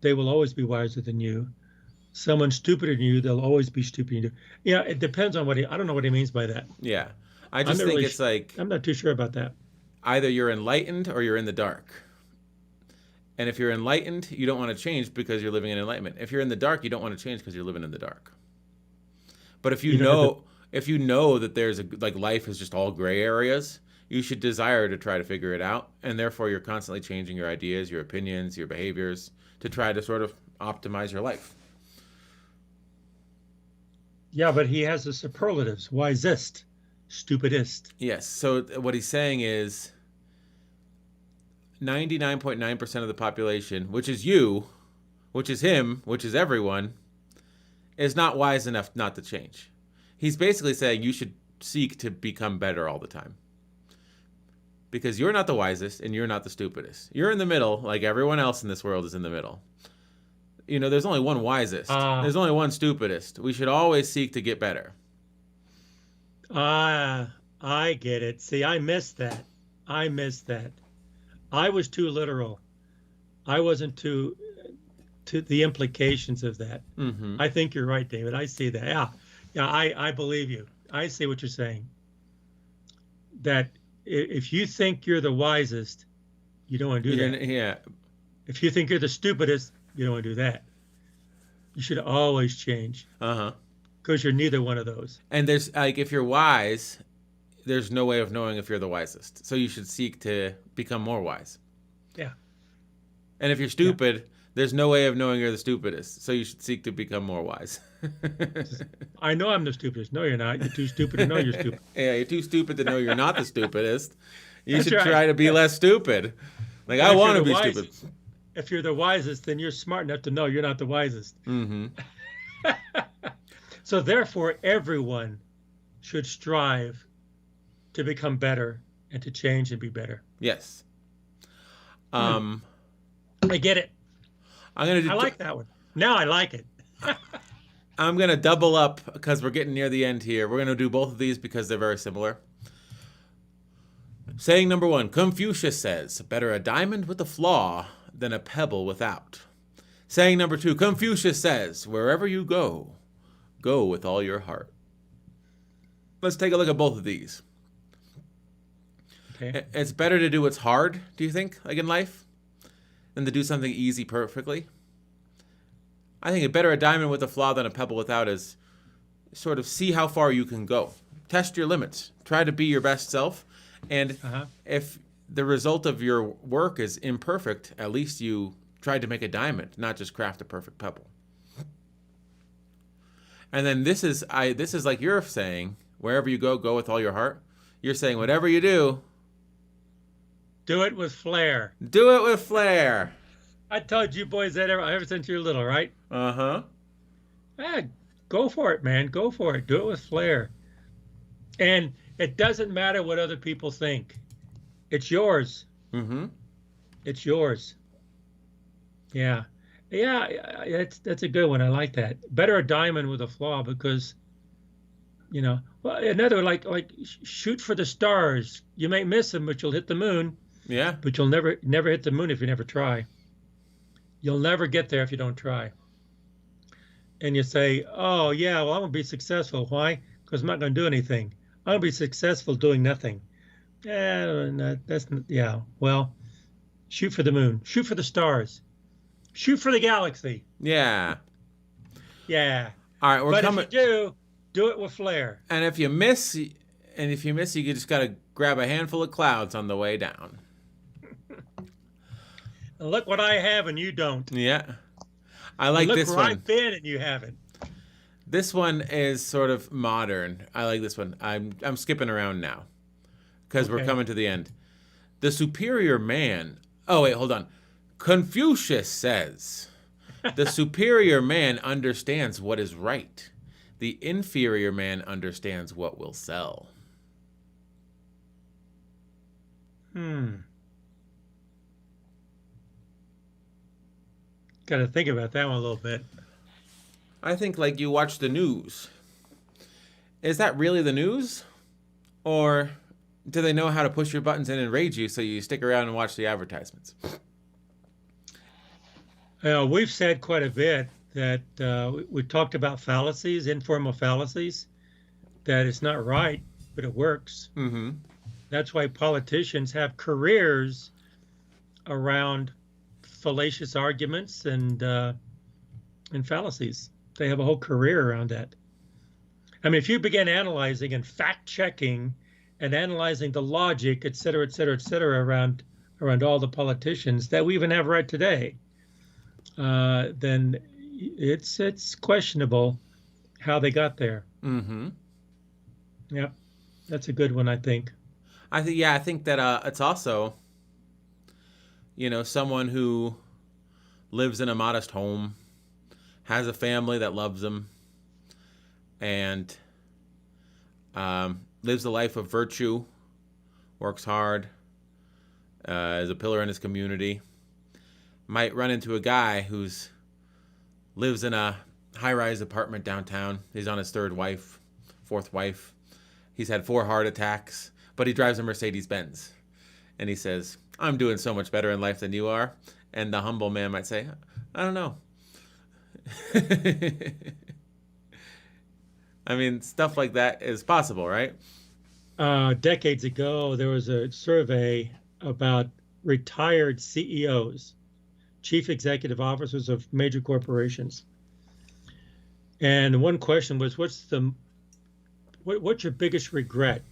B: they will always be wiser than you. Someone stupider than you, they'll always be stupider than you. Yeah, it depends on I don't know what he means by that.
A: Yeah. I just think it's like
B: I'm not too sure about that.
A: either you're enlightened or you're in the dark. And if you're enlightened, you don't want to change because you're living in enlightenment. If you're in the dark, you don't want to change because you're living in the dark. But if you know that there's like life is just all gray areas, you should desire to try to figure it out, and therefore you're constantly changing your ideas, your opinions, your behaviors to try to sort of optimize your life.
B: Yeah, but he has the superlatives: wisest, stupidest.
A: Yes. So what he's saying is 99.9% of the population, which is you, which is him, which is everyone, is not wise enough not to change. He's basically saying you should seek to become better all the time. Because you're not the wisest and you're not the stupidest. You're in the middle, like everyone else in this world is in the middle. There's only one wisest. There's only one stupidest. We should always seek to get better.
B: I get it. See, I missed that. I was too literal. I wasn't to the implications of that.
A: Mm-hmm.
B: I think you're right, David. I see that. Yeah, I believe you. I see what you're saying. That if you think you're the wisest, you don't want to do that.
A: Yeah.
B: If you think you're the stupidest, you don't want to do that. You should always change.
A: Uh-huh.
B: Because you're neither one of those.
A: And there's like, if you're wise, there's no way of knowing if you're the wisest. So you should seek to become more wise.
B: Yeah.
A: And if you're stupid, there's no way of knowing you're the stupidest. So you should seek to become more wise.
B: I know I'm the stupidest. No, you're not. You're too stupid to know you're stupid.
A: Yeah, you're too stupid to know you're not the stupidest. You
B: That's
A: should
B: right.
A: try to be less stupid. Like, I
B: If
A: want to
B: you're
A: be
B: the
A: stupid.
B: If you're the wisest, then you're smart enough to know you're not the wisest.
A: Mm-hmm.
B: So therefore, everyone should strive to become better and to change and be better.
A: Yes.
B: I get it.
A: I'm gonna do
B: I like that one. Now I like it.
A: I'm going to double up because we're getting near the end here. We're going to do both of these because they're very similar. Saying number 1, Confucius says, better a diamond with a flaw than a pebble without. Saying number 2, Confucius says, wherever you go, go with all your heart. Let's take a look at both of these.
B: Okay.
A: It's better to do what's hard, do you think, like in life, than to do something easy perfectly? I think better a diamond with a flaw than a pebble without is sort of see how far you can go. Test your limits. Try to be your best self. And if the result of your work is imperfect, at least you tried to make a diamond, not just craft a perfect pebble. And then this is like you're saying, wherever you go, go with all your heart. You're saying whatever you do,
B: do it with flair.
A: Do it with flair.
B: I told you boys that ever since you're little, right?
A: Uh-huh.
B: Go for it, man. Go for it. Do it with flair. And it doesn't matter what other people think. It's yours.
A: Mm-hmm.
B: It's yours. Yeah. Yeah, that's a good one. I like that. Better a diamond with a flaw because, well, another like shoot for the stars. You may miss them, but you'll hit the moon.
A: Yeah.
B: But you'll never hit the moon if you never try. You'll never get there if you don't try. And you say, oh, yeah, well, I'm going to be successful. Why? Because I'm not going to do anything. I'm going to be successful doing nothing. Well, shoot for the moon. Shoot for the stars. Shoot for the galaxy.
A: Yeah.
B: Yeah.
A: All right, we're
B: But if you
A: coming.
B: do it with flair.
A: And if you miss, you just gotta grab a handful of clouds on the way down.
B: And look what I have and you don't.
A: Yeah, I
B: And
A: like
B: look
A: this
B: where
A: one.
B: I've been and you haven't.
A: This one is sort of modern. I like this one. I'm skipping around now because we're
B: Okay.
A: coming to the end. The superior man. Oh wait, hold on. Confucius says the superior man understands what is right. The inferior man understands what will sell.
B: Hmm. Got to think about that one a little bit.
A: I think like you watch the news. Is that really the news? Or do they know how to push your buttons and enrage you so you stick around and watch the advertisements?
B: We've said quite a bit that we talked about fallacies, informal fallacies, that it's not right, but it works.
A: Mm-hmm.
B: That's why politicians have careers around fallacious arguments and fallacies. They have a whole career around that. I mean, if you begin analyzing and fact checking and analyzing the logic, et cetera, et cetera, et cetera, around all the politicians that we even have right today, then it's questionable how they got there.
A: Mm-hmm.
B: Yep, that's a good one, I think.
A: I think that it's also, someone who lives in a modest home, has a family that loves them, and lives a life of virtue, works hard, is a pillar in his community, might run into a guy who's lives in a high-rise apartment downtown. He's on his fourth wife. He's had 4 heart attacks, but he drives a Mercedes Benz. And he says, I'm doing so much better in life than you are. And the humble man might say, I don't know. I mean, stuff like that is possible, right?
B: Decades ago, there was a survey about retired CEOs, chief executive officers of major corporations. And one question was, what's your biggest regret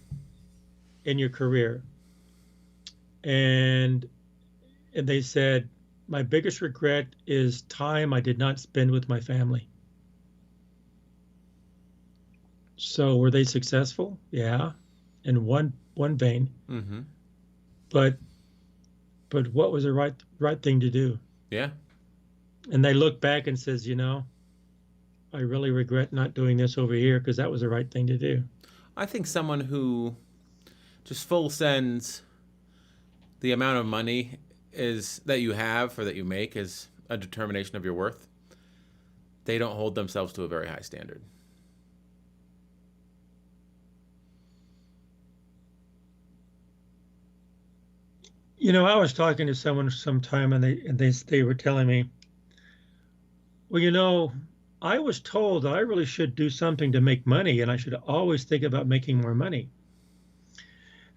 B: in your career? And they said, my biggest regret is time I did not spend with my family. So were they successful? Yeah, in one vein.
A: Mm-hmm.
B: But what was the right thing to do?
A: Yeah.
B: And they look back and says, I really regret not doing this over here because that was the right thing to do.
A: I think someone who just full sends the amount of money is that you have or that you make is a determination of your worth. They don't hold themselves to a very high standard.
B: I was talking to someone sometime and they were telling me, well, I was told that I really should do something to make money and I should always think about making more money.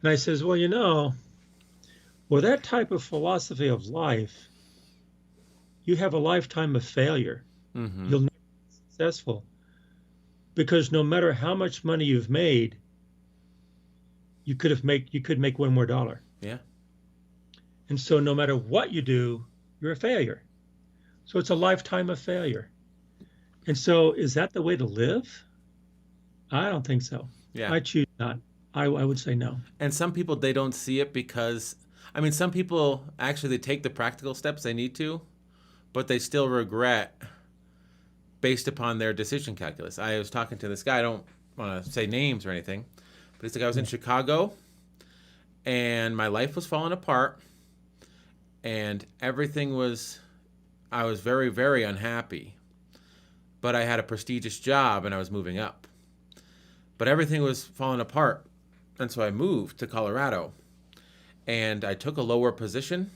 B: And I says, well, with that type of philosophy of life, you have a lifetime of failure.
A: Mm-hmm.
B: You'll never be successful because no matter how much money you've made, you could make one more dollar.
A: Yeah.
B: And so no matter what you do, you're a failure. So it's a lifetime of failure. And so is that the way to live? I don't think so.
A: Yeah.
B: I choose not. I would say no.
A: And some people, they don't see it because, some people actually, they take the practical steps they need to, but they still regret based upon their decision calculus. I was talking to this guy, I don't want to say names or anything, but he's like, I was in Chicago and my life was falling apart and I was very, very unhappy, but I had a prestigious job and I was moving up. But everything was falling apart. And so I moved to Colorado and I took a lower position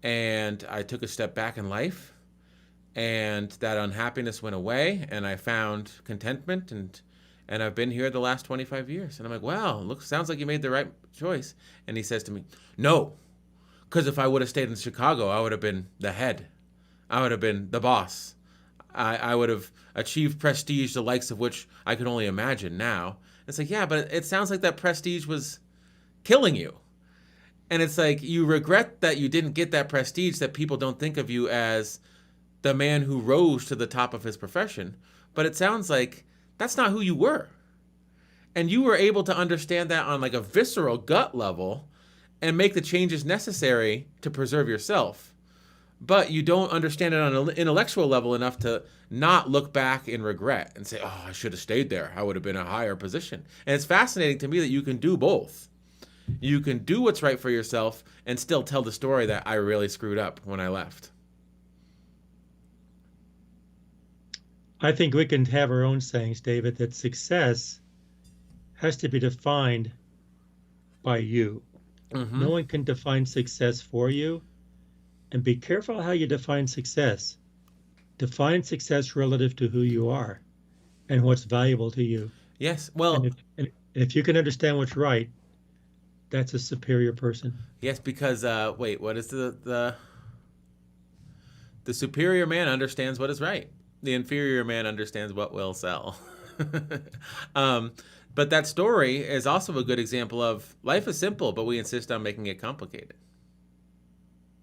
A: and I took a step back in life and that unhappiness went away and I found contentment and I've been here the last 25 years. And I'm like, wow, sounds like you made the right choice. And he says to me, no, because if I would have stayed in Chicago, I would have been the head. I would have been the boss. I would have achieved prestige the likes of which I could only imagine now. It's like, yeah, but it sounds like that prestige was killing you. And it's like you regret that you didn't get that prestige, that people don't think of you as the man who rose to the top of his profession. But it sounds like that's not who you were. And you were able to understand that on like a visceral gut level and make the changes necessary to preserve yourself. But you don't understand it on an intellectual level enough to not look back in regret and say, oh, I should have stayed there. I would have been in a higher position. And it's fascinating to me that you can do both. You can do what's right for yourself and still tell the story that I really screwed up when I left.
B: I think we can have our own sayings, David, that success has to be defined by you.
A: Mm-hmm.
B: No one can define success for you. And be careful how you define success. Define success relative to who you are and what's valuable to you.
A: Yes. Well,
B: and if you can understand what's right, that's a superior person.
A: Yes, because wait, what is the superior man understands what is right. The inferior man understands what will sell. But that story is also a good example of life is simple, but we insist on making it complicated.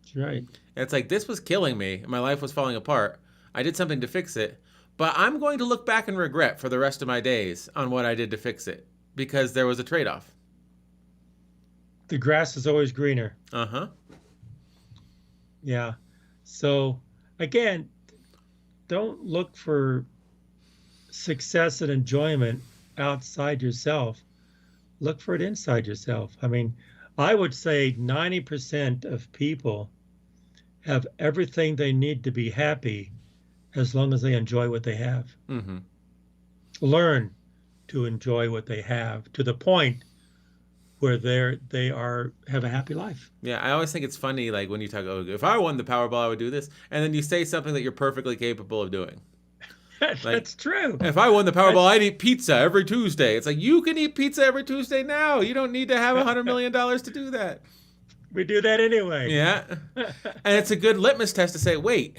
B: That's right.
A: It's like, this was killing me. My life was falling apart. I did something to fix it, but I'm going to look back and regret for the rest of my days on what I did to fix it because there was a trade-off.
B: The grass is always greener.
A: Uh-huh.
B: Yeah. So, again, don't look for success and enjoyment outside yourself. Look for it inside yourself. I mean, I would say 90% of people have everything they need to be happy as long as they enjoy what they have.
A: Mm-hmm.
B: Learn to enjoy what they have to the point where they have a happy life.
A: Yeah, I always think it's funny, like when you talk, oh, if I won the Powerball, I would do this, and then you say something that you're perfectly capable of doing.
B: That's true.
A: If I won the Powerball, I'd eat pizza every Tuesday. It's like, you can eat pizza every Tuesday now. You don't need to have $100 million to do that.
B: We do that anyway.
A: Yeah. And it's a good litmus test to say, wait,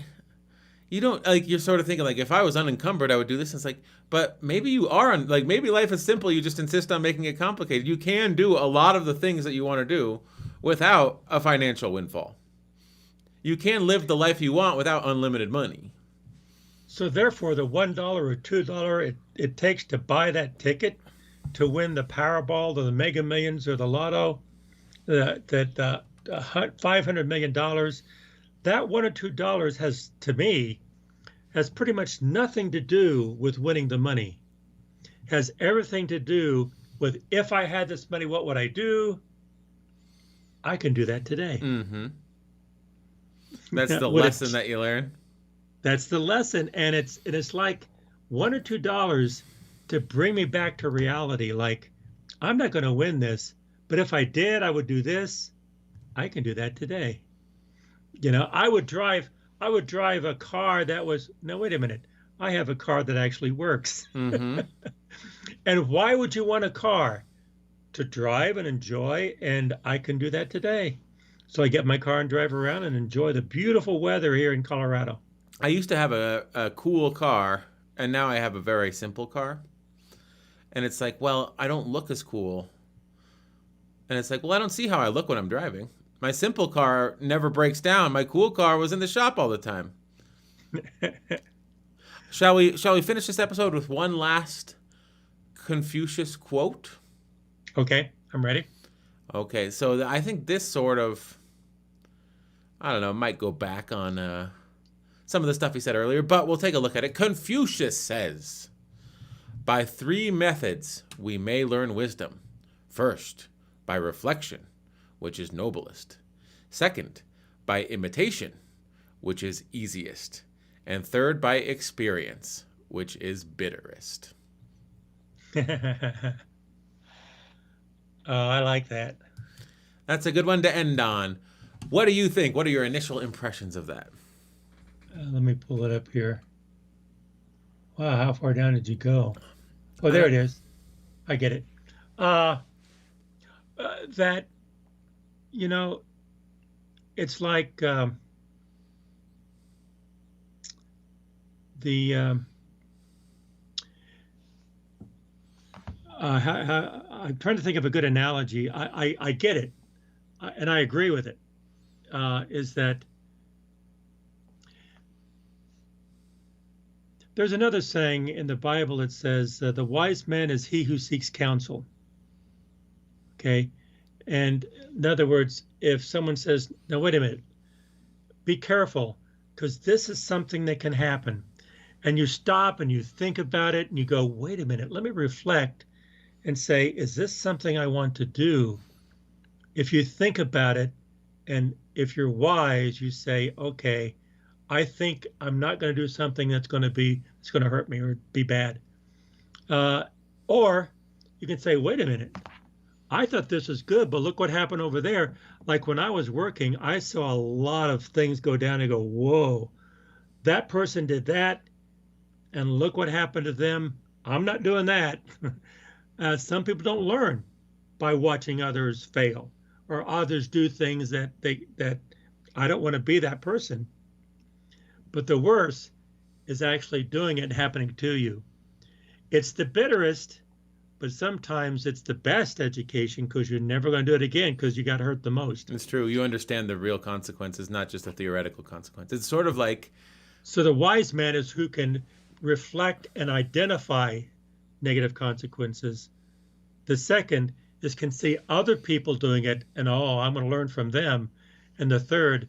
A: you don't, like, you're sort of thinking, like, if I was unencumbered, I would do this. And it's like, but maybe you are, like, maybe life is simple. You just insist on making it complicated. You can do a lot of the things that you want to do without a financial windfall. You can live the life you want without unlimited money.
B: So therefore, the $1 or $2 it takes to buy that ticket to win the Powerball or the Mega Millions or the Lotto, that $500 million, that $1 or $2 has, to me, has pretty much nothing to do with winning the money. Has everything to do with, if I had this money, what would I do? I can do that today.
A: Mm-hmm. That's the lesson that you learn.
B: That's the lesson, and it's like $1 or $2 to bring me back to reality. Like, I'm not going to win this, but if I did, I would do this. I can do that today. You know, I would drive a car that was, no, wait a minute. I have a car that actually works.
A: Mm-hmm.
B: And why would you want a car? To drive and enjoy, and I can do that today. So I get my car and drive around and enjoy the beautiful weather here in Colorado.
A: I used to have a cool car, and now I have a very simple car. And it's like, well, I don't look as cool. And it's like, well, I don't see how I look when I'm driving. My simple car never breaks down. My cool car was in the shop all the time. Shall we finish this episode with one last Confucius quote?
B: Okay, I'm ready.
A: Okay, so I think this sort of, I don't know, might go back on some of the stuff he said earlier, but we'll take a look at it. Confucius says, by 3 methods we may learn wisdom. First, by reflection, which is noblest. Second, by imitation, which is easiest. And third, by experience, which is bitterest.
B: Oh, I like that.
A: That's a good one to end on. What do you think? What are your initial impressions of that?
B: Let me pull it up here. Wow, how far down did you go? Oh, there it is. I get it. That, you know, it's like the I'm trying to think of a good analogy. I get it, and I agree with it. Is that there's another saying in the Bible that says, "The wise man is he who seeks counsel." Okay, and in other words, if someone says, "Now wait a minute, be careful, because this is something that can happen," and you stop and you think about it and you go, "Wait a minute, let me reflect and say, is this something I want to do?" If you think about it, and if you're wise, you say, "Okay, I think I'm not going to do something that's going to hurt me or be bad." Or you can say, "Wait a minute, I thought this was good, but look what happened over there." Like when I was working, I saw a lot of things go down and go, "Whoa, that person did that, and look what happened to them. I'm not doing that." Some people don't learn by watching others fail or others do things that I don't want to be that person. But the worst is actually doing it and happening to you. It's the bitterest, but sometimes it's the best education, because you're never going to do it again because you got hurt the most.
A: It's true. You understand the real consequences, not just the theoretical consequences. It's sort of like,
B: So the wise man is who can reflect and identify negative consequences. The second is can see other people doing it and, oh, I'm going to learn from them. And the third,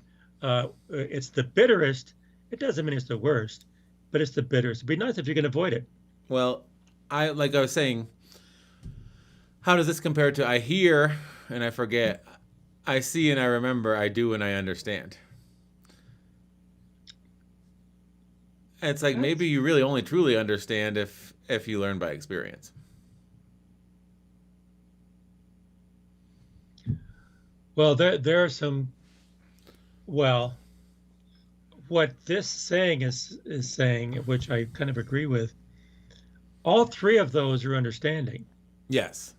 B: it's the bitterest. It doesn't mean it's the worst, but it's the bitterest. It'd be nice if you can avoid it.
A: well, like I was saying, how does this compare to I hear and I forget, I see and I remember, I do and I understand? And it's like maybe you really only truly understand if you learn by experience.
B: Well, there are some. Well, what this saying is saying, which I kind of agree with. All three of those are understanding.
A: Yes.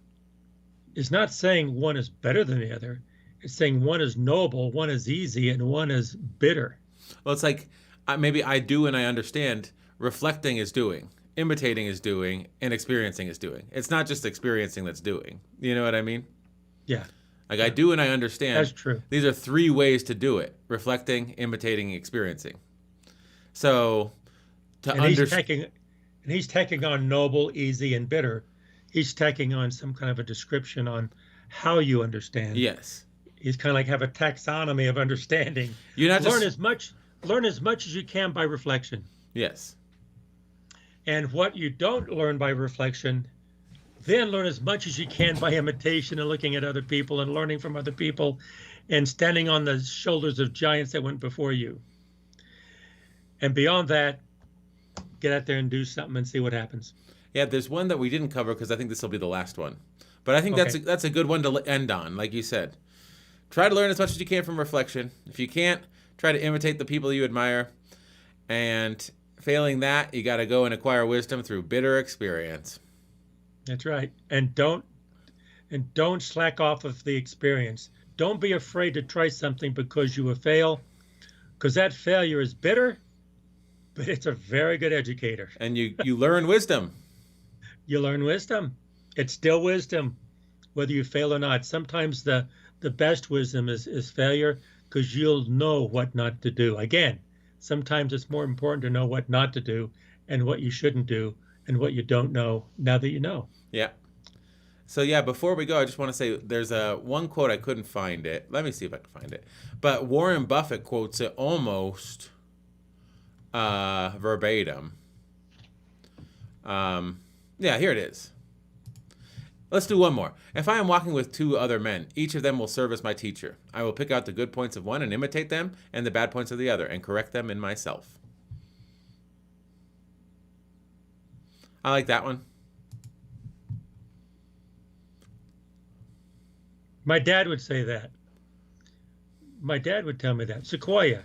B: It's not saying one is better than the other. It's saying one is noble, one is easy, and one is bitter.
A: Well, it's like maybe I do and I understand. Reflecting is doing, imitating is doing, and experiencing is doing. It's not just experiencing that's doing. You know what I mean?
B: Yeah.
A: Like I do and I understand.
B: That's true.
A: These are three ways to do it: reflecting, imitating, experiencing. So to understand,
B: he's tacking on noble, easy, and bitter. He's tacking on some kind of a description on how you understand.
A: yes,
B: He's kind of like have a taxonomy of understanding.
A: you're not
B: learn
A: just
B: as much as you can by reflection.
A: yes,
B: And what you don't learn by reflection, then learn as much as you can by imitation and looking at other people and learning from other people and standing on the shoulders of giants that went before you. And beyond that, get out there and do something and see what happens.
A: yeah. There's one that we didn't cover because I think this will be the last one. But I think
B: Okay.
A: that's a good one to end on. Like you said, try to learn as much as you can from reflection. If you can't, try to imitate the people you admire. And failing that, you got to go and acquire wisdom through bitter experience.
B: That's right. And don't slack off of the experience. Don't be afraid to try something because you will fail, because that failure is bitter, but it's a very good educator.
A: And you learn wisdom.
B: You learn wisdom. It's still wisdom, whether you fail or not. Sometimes the best wisdom is failure, because you'll know what not to do. Again, sometimes it's more important to know what not to do and what you shouldn't do and what you don't know now that you know.
A: Yeah. So yeah, before we go, I just want to say there's one quote. I couldn't find it. Let me see if I can find it. But Warren Buffett quotes it almost verbatim. Yeah, here it is. Let's do one more. If I am walking with two other men, each of them will serve as my teacher. I will pick out the good points of one and imitate them, and the bad points of the other, and correct them in myself. I like that one.
B: My dad would say that. My dad would tell me that. Sequoia.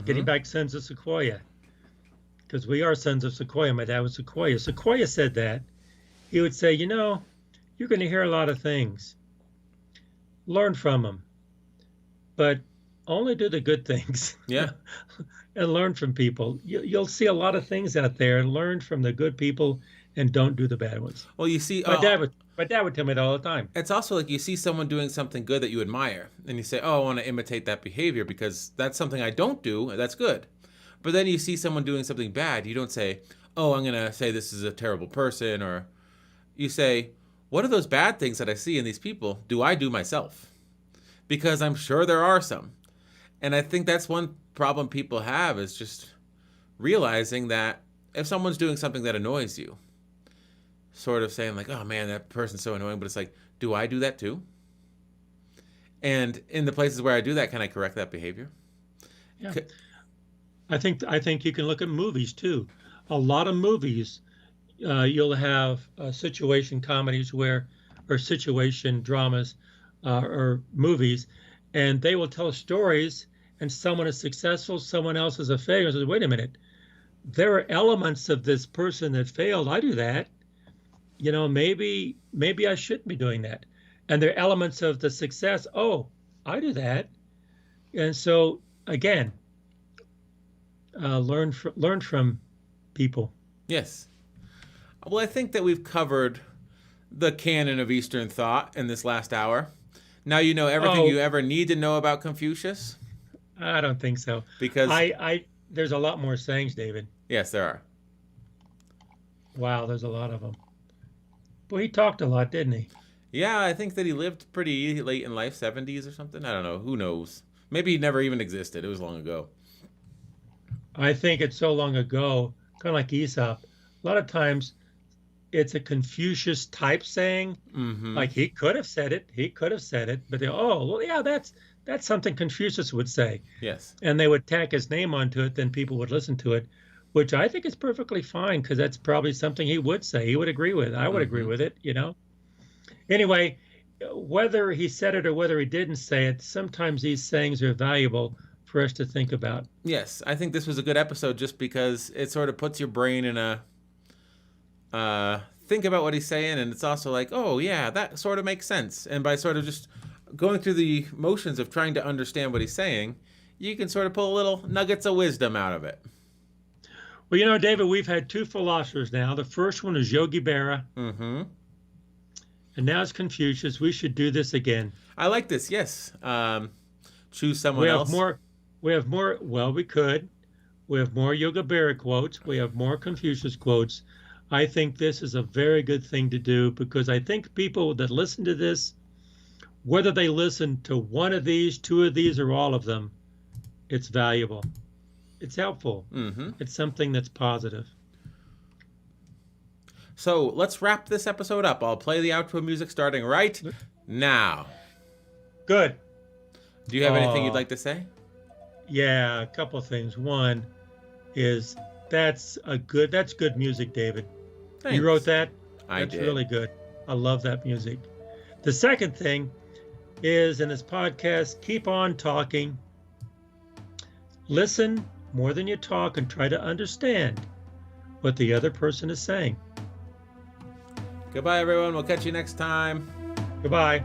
B: Getting back Sons of Sequoia. Because we are Sons of Sequoia. My dad was Sequoia. Sequoia said that. He would say, you're going to hear a lot of things. Learn from them. But only do the good things.
A: Yeah.
B: And learn from people. You'll see a lot of things out there. Learn from the good people and don't do the bad ones.
A: Well, you see,
B: My dad would tell me that all the time.
A: it's also like you see someone doing something good that you admire, and you say, "Oh, I want to imitate that behavior because that's something I don't do. That's good." But then you see someone doing something bad, you don't say, "Oh, I'm gonna say this is a terrible person," or you say, "What are those bad things that I see in these people? Do I do myself?" Because I'm sure there are some, and I think that's one problem people have is just realizing that if someone's doing something that annoys you, sort of saying like, "Oh man, that person's so annoying," but it's like, do I do that too? And in the places where I do that, can I correct that behavior?
B: Yeah. I think you can look at movies too. A lot of movies, you'll have situation comedies or situation dramas, or movies, and they will tell stories, and someone is successful, someone else is a failure. Says, wait a minute, there are elements of this person that failed. I do that. Maybe I shouldn't be doing that. And there are elements of the success. Oh, I do that. And so again, learn from people.
A: Yes. Well, I think that we've covered the canon of Eastern thought in this last hour. Now you know everything you ever need to know about Confucius.
B: I don't think so.
A: Because
B: there's a lot more sayings, David.
A: Yes, there are.
B: Wow, there's a lot of them. Well, he talked a lot, didn't he?
A: Yeah, I think that he lived pretty late in life, 70s or something. I don't know. Who knows? Maybe he never even existed. It was long ago.
B: I think it's so long ago, kind of like Aesop. A lot of times it's a Confucius type saying.
A: Mm-hmm.
B: Like he could have said it. But well, yeah, that's something Confucius would say.
A: Yes.
B: And they would tack his name onto it, then people would listen to it, which I think is perfectly fine because that's probably something he would say. He would agree with. I would agree with it, Anyway, whether he said it or whether he didn't say it, sometimes these sayings are valuable for us to think about.
A: Yes, I think this was a good episode just because it sort of puts your brain in a think about what he's saying, and it's also like, oh yeah, that sort of makes sense. And by sort of just going through the motions of trying to understand what he's saying, you can sort of pull little nuggets of wisdom out of it.
B: Well, David, we've had two philosophers now. The first one is Yogi Berra.
A: Mm-hmm.
B: And now it's Confucius. We should do this again.
A: I like this, yes. Choose someone else.
B: We have more. Well, we could. We have more Yogi Berra quotes. We have more Confucius quotes. I think this is a very good thing to do because I think people that listen to this, whether they listen to one of these, two of these, or all of them, it's valuable. It's helpful.
A: Mm-hmm.
B: It's something that's positive.
A: So let's wrap this episode up. I'll play the outro music starting right now.
B: Good.
A: Do you have anything you'd like to say?
B: Yeah, a couple of things. One is that's good music, David.
A: Thanks.
B: You wrote that?
A: I
B: That's
A: did.
B: really good. I love that music. The second thing is in this podcast, keep on talking. Listen more than you talk and try to understand what the other person is saying.
A: Goodbye, everyone. We'll catch you next time.
B: Goodbye.